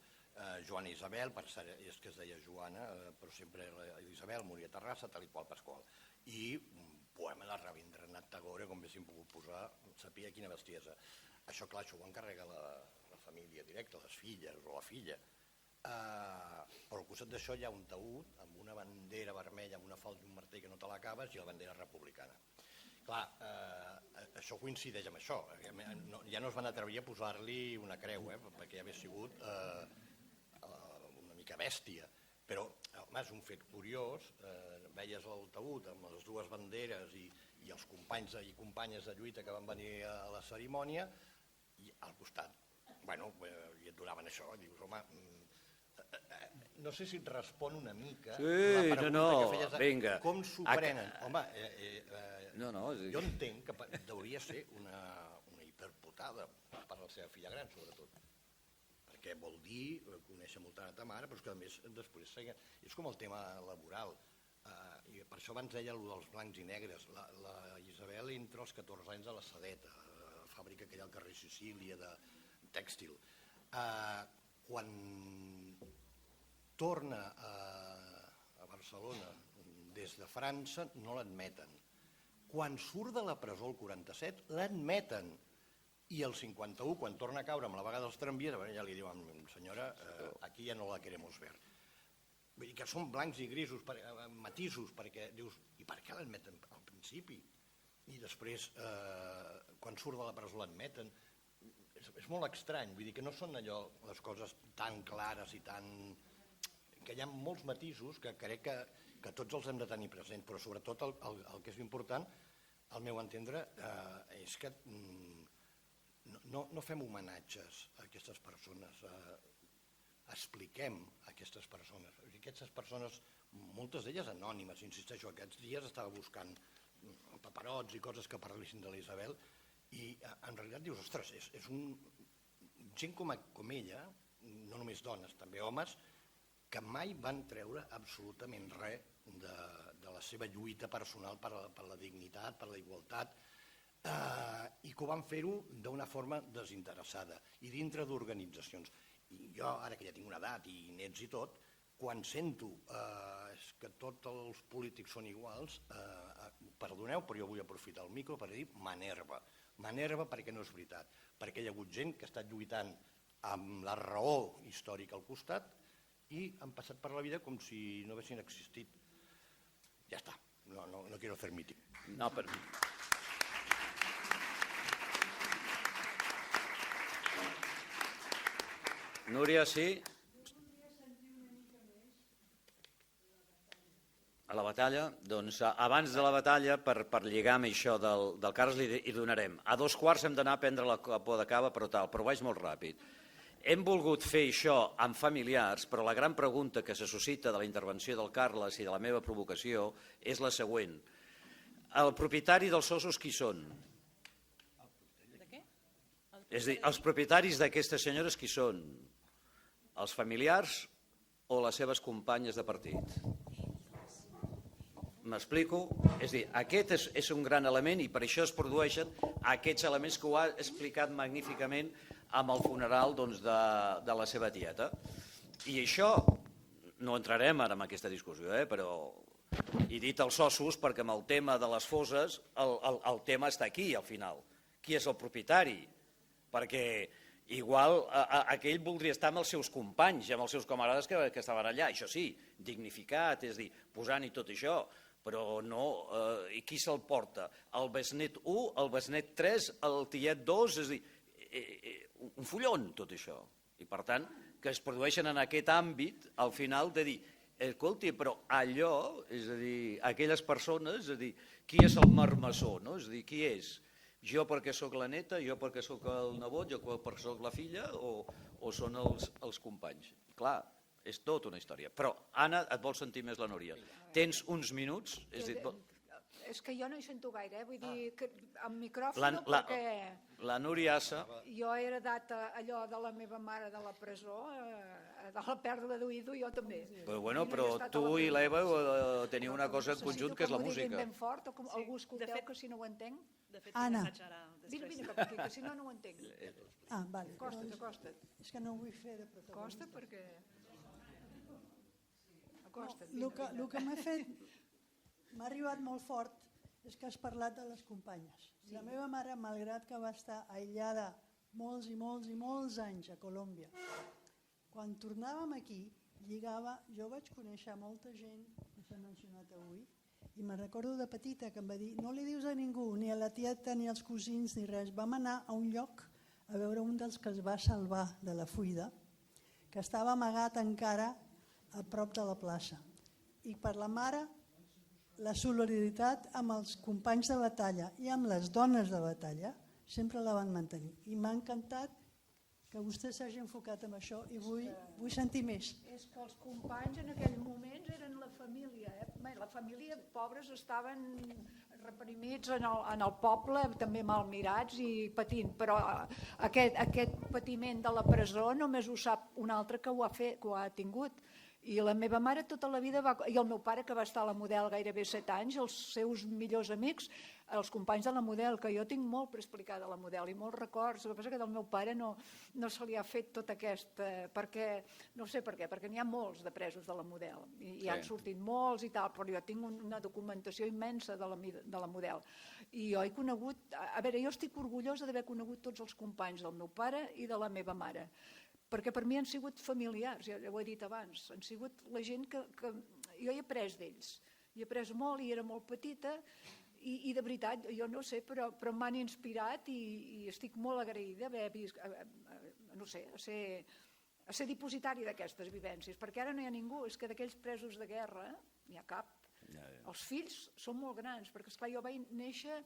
Joana Isabel, per cert, és que es deia Joana, però sempre Isabel, moria a Terrassa, tal i qual Pasqual. I un poema de Rabindranath Tagore, com haguéssim pogut posar, sabia quina bestiesa. Això, clar, això ho encarrega la família directa, les filles o la filla. Però al costat d'això hi ha un taüt amb una bandera vermella, amb una falda i un martell que no te l'acabes, i la bandera republicana. Clar, això coincideix amb això. Ja no es van atrevir a posar-li una creu, perquè ja hauria sigut una mica bèstia. Però, home, és un fet curiós. Veies el taüt amb les dues banderes i els companys i companyes de lluita que van venir a la cerimònia, i al costat, bueno, i et donaven això. Dius, home, no sé si et respon una mica la pregunta que feies, vinga. Com s'ho prenen. Home, jo entenc que hauria ser una hiperputada per la seva filla gran, sobretot, perquè vol dir conèixer molta ta mare, però és que a més després és com el tema laboral, i per això abans deia allò dels blancs i negres. La Isabel entra als 14 anys a la Sedeta, la fàbrica que hi ha al carrer Sicília de tèxtil. Quan torna a Barcelona des de França no l'admeten. Quan surt de la presó el 47 l'admeten, i el 51, quan torna a caure amb la vaga dels tramvies, ja li diuen, senyora, aquí ja no la queremos ver. Vull dir que són blancs i grisos, matisos, perquè dius, i per què l'admeten al principi? I després, quan surt de la presó l'admeten. És molt estrany, vull dir que no són allò les coses tan clares i tan... que hi ha molts matisos que crec que tots els hem de tenir present, però sobretot el que és important, al meu entendre, és que no fem homenatges a aquestes persones, expliquem a aquestes persones. Aquestes persones, moltes d'elles anònimes, insisteixo, aquests dies estava buscant paperots i coses que parlissin de l'Isabel, i en realitat dius, ostres, és gent com ella, no només dones, també homes, que mai van treure absolutament res de la seva lluita personal per la dignitat, per la igualtat, i que ho van fer-ho d'una forma desinteressada i dintre d'organitzacions. I jo, ara que ja tinc una edat i nets i tot, quan sento que tots els polítics són iguals, perdoneu, però jo vull aprofitar el micro per dir m'enerva. M'enerva perquè no és veritat, perquè hi ha hagut gent que ha estat lluitant amb la raó històrica al costat i han passat per la vida com si no haguessin existit. Ja està, no quiero hacer mític. No, però... Núria, sí? A la batalla? Doncs abans de la batalla, per lligar amb això del Carles, li donarem. A 2:15 hem d'anar a prendre la copa de cava, però vaig molt ràpid. Hem volgut fer això amb familiars, però la gran pregunta que se suscita de la intervenció del Carles i de la meva provocació és la següent. El propietari dels ossos qui són? De què? És a dir, els propietaris d'aquestes senyores qui són? Els familiars o les seves companyes de partit? M'explico? És a dir, aquest és un gran element i per això es produeixen aquests elements que ho ha explicat magníficament amb el funeral de la seva tieta. I això, no entrarem ara en aquesta discussió, però he dit els ossos perquè amb el tema de les fosses el tema està aquí al final. Qui és el propietari? Perquè igual aquell voldria estar amb els seus companys i amb els seus camarades que estaven allà, això sí, dignificat, és a dir, posant-hi tot això, però no, i qui se'l porta? El besnet 1, el besnet 3, el tiet 2, és a dir, un follon tot això. I per tant, que es produeixen en aquest àmbit, al final de dir, escolti, però allò, és a dir, aquelles persones, és a dir, qui és el marmessor, no? És a dir, qui és? Jo perquè sóc la neta, jo perquè sóc el nebot, jo perquè sóc la filla, o són els companys? Clar, és tota una història. Però, Anna, et vols sentir més la Núria. Tens uns minuts? És que jo no hi sento gaire, vull dir, que amb micròfon, perquè La Núria Assa... jo he heredat allò de la meva mare de la presó, de la pèrdua d'oïdo, jo també. Però tu i l'Eva teniu una cosa en conjunt, que és la música. Ben fort, o com algú escolteu, que si no ho entenc... De fet, Anna. un missatge ara després. Vine cap aquí, que si no, no ho entenc. Vale. Acosta't. És que no ho vull fer de protagonista. Acosta't perquè... Acosta't, El que m'ha fet, m'ha arribat molt fort, és que has parlat de les companyes. La meva mare, malgrat que va estar aïllada molts i molts i molts anys a Colòmbia, quan tornàvem aquí, lligava, jo vaig conèixer molta gent, que s'ha mencionat avui, i me'n recordo de petita que em va dir, no li dius a ningú, ni a la tieta, ni als cosins, ni res. Vam anar a un lloc a veure un dels que es va salvar de la fuita, que estava amagat encara a prop de la plaça. I per la mare, la solidaritat amb els companys de batalla i amb les dones de batalla sempre la van mantenir. I m'ha encantat que vostè s'hagi enfocat en això i vull sentir més. És que els companys en aquells moments eren la família. La família, pobres, estaven reprimits en el poble, també mal mirats i patint, però aquest patiment de la presó només ho sap un altre que ho ha tingut. I la meva mare tota la vida i el meu pare, que va estar a la Model gairebé 7 anys, els seus millors amics, els companys de la Model, que jo tinc molt per explicar de la Model i molts records. El que passa que del meu pare no se li ha fet tot aquest... no sé per què, perquè n'hi ha molts de presos de la Model i han sortit molts i tal, però jo tinc una documentació immensa de la Model. I jo he conegut... A veure, jo estic orgullosa d'haver conegut tots els companys del meu pare i de la meva mare, perquè per mi han sigut familiars, ja ho he dit abans, han sigut la gent que jo he après d'ells. He après molt i era molt petita i de veritat, jo no sé, però m'han inspirat i estic molt agraïda d'haver vist, no sé, a ser dipositari d'aquestes vivències, perquè ara no hi ha ningú, és que d'aquells presos de guerra n'hi ha cap. Els fills són molt grans, perquè esclar, jo vaig néixer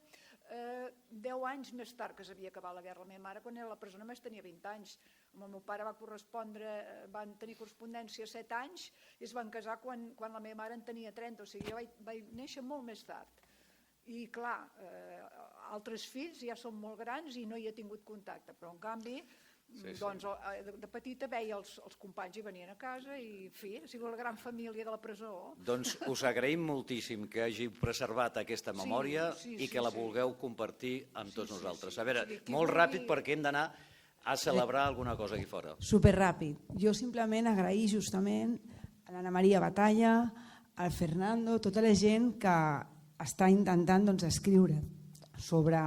10 anys més tard que s'havia acabat la guerra. La meva mare, quan era a la presó, només tenia 20 anys. Amb el meu pare van tenir correspondència 7 anys i es van casar quan la meva mare en tenia 30, o sigui, jo vaig néixer molt més tard. I clar, altres fills ja són molt grans i no hi he tingut contacte, però en canvi... Doncs de petita veia els companys i venien a casa i, en fi, ha sigut la gran família de la presó. Doncs us agraïm moltíssim que hàgiu preservat aquesta memòria i que la vulgueu compartir amb tots nosaltres. A veure, molt ràpid perquè hem d'anar a celebrar alguna cosa aquí fora. Superràpid. Jo simplement agrair justament a l'Anna Maria Batalla, al Fernando, tota la gent que està intentant escriure sobre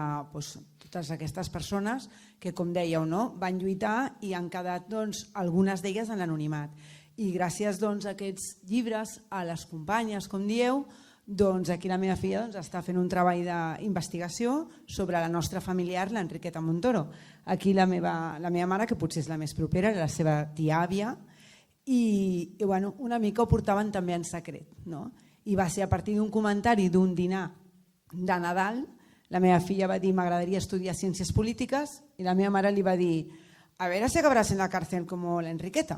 totes aquestes persones que, com dèieu, van lluitar i han quedat algunes d'elles en l'anonimat. I gràcies a aquests llibres, a les companyes, com dieu, aquí la meva filla està fent un treball d'investigació sobre la nostra familiar, l'Enriqueta Montoro. Aquí la meva mare, que potser és la més propera, era la seva tia-àvia, i una mica ho portaven també en secret. I va ser a partir d'un comentari d'un dinar de Nadal. La meva filla va dir m'agradaria estudiar ciències polítiques i la meva mare li va dir a veure si acabaràs en la càrcel com l'Enriqueta.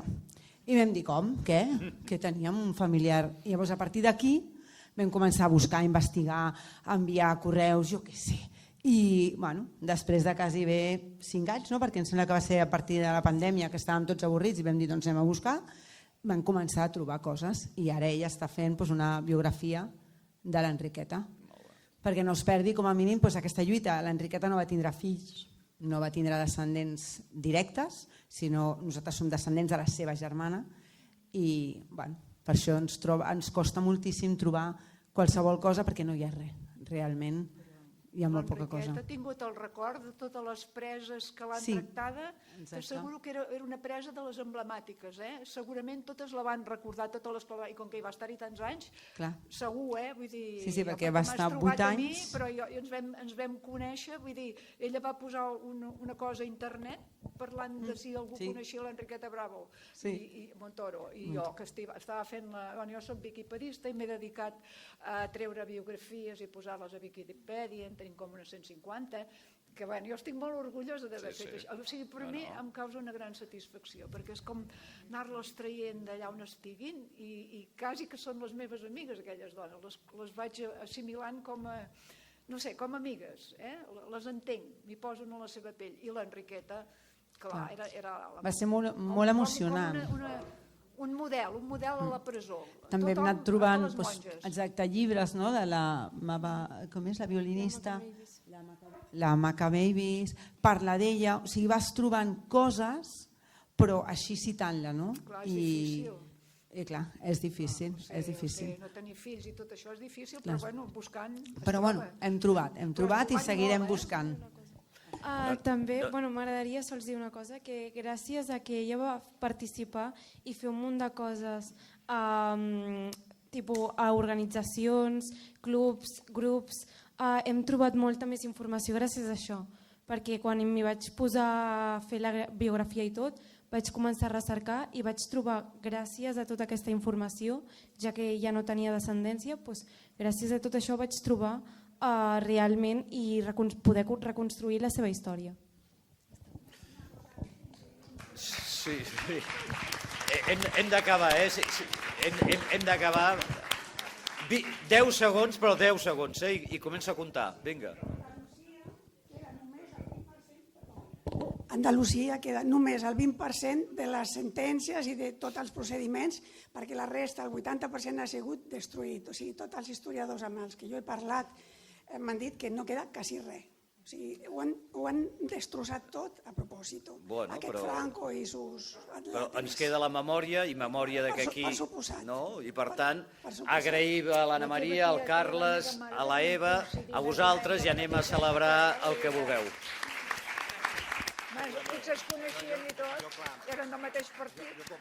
I vam dir com? Què? Que teníem un familiar. I llavors a partir d'aquí vam començar a buscar, a investigar, a enviar correus, jo què sé. I després de quasi bé 5 anys, perquè em sembla que va ser a partir de la pandèmia que estàvem tots avorrits i vam dir doncs anem a buscar, vam començar a trobar coses i ara ella està fent una biografia de l'Enriqueta. Perquè no es perdi com a mínim aquesta lluita. L'Enriqueta no va tindre fills, no va tindre descendents directes, sinó nosaltres som descendents de la seva germana i per això ens costa moltíssim trobar qualsevol cosa perquè no hi ha res, realment hi ha molt poca cosa. L'Enriqueta ha tingut el record de totes les preses que l'han tractada, que segur que era una presa de les emblemàtiques, segurament totes la van recordar, totes les i com que hi va estar-hi tants anys, segur, vull dir... Sí, perquè va estar 8 anys... Però ens vam conèixer, vull dir, ella va posar una cosa a internet parlant de si algú coneixia l'Enriqueta Bravo i Montoro, i jo que estava fent jo soc wikipedista i m'he dedicat a treure biografies i posar-les a Wikipedia, en tenim com unes 150, que bueno, jo estic molt orgullosa d'haver Sí, fet sí. això. O sigui, per mi em causa una gran satisfacció, perquè és com anar-les traient d'allà on estiguin i quasi que són les meves amigues, aquelles dones. Les vaig assimilant com a, no sé, com amigues, les entenc, m'hi poso en la seva pell. I l'Enriqueta, clar, era Va ser molt emocionant. Un model a la presó. També hem Tothom, anat trobant totes les monges. exacte, llibres, no?, de la com és, la violinista, la Maca Mavis, parla d'ella, o sigui, vas trobant coses, però així citant-la, no? Clar, és difícil. I clar, és difícil, és Sí, difícil. no tenir fills i tot això és difícil, Clar. però bueno, buscant... Però bueno, hem trobat i seguirem buscant. També m'agradaria sols dir una cosa, que gràcies a que ella va participar i fer un munt de coses tipus a organitzacions, clubs, grups, hem trobat molta més informació gràcies a això, perquè quan m'hi vaig posar a fer la biografia i tot, vaig començar a recercar i vaig trobar, gràcies a tota aquesta informació, ja que ja no tenia descendència, doncs, gràcies a tot això vaig trobar realment i poder reconstruir la seva història. Sí. Hem d'acabar, Sí. Hem d'acabar. 10 segons, però 10 segons, i comença a comptar. Vinga. Andalusia queda només el 20% de les sentències i de tots els procediments, perquè la resta, el 80%, ha sigut destruït. O sigui, tots els historiadors amb els que jo he parlat m'han dit que no queda quasi res. O sigui, ho han destrossat tot a propòsit. Aquest Franco i sus atletes. Però ens queda la memòria i memòria de que aquí... Per suposat. No? I per tant, agraïm a l'Anna Maria, al Carles, a la Eva, a vosaltres i anem a celebrar el que vulgueu. Potser es coneixien i tot, eren del mateix partit.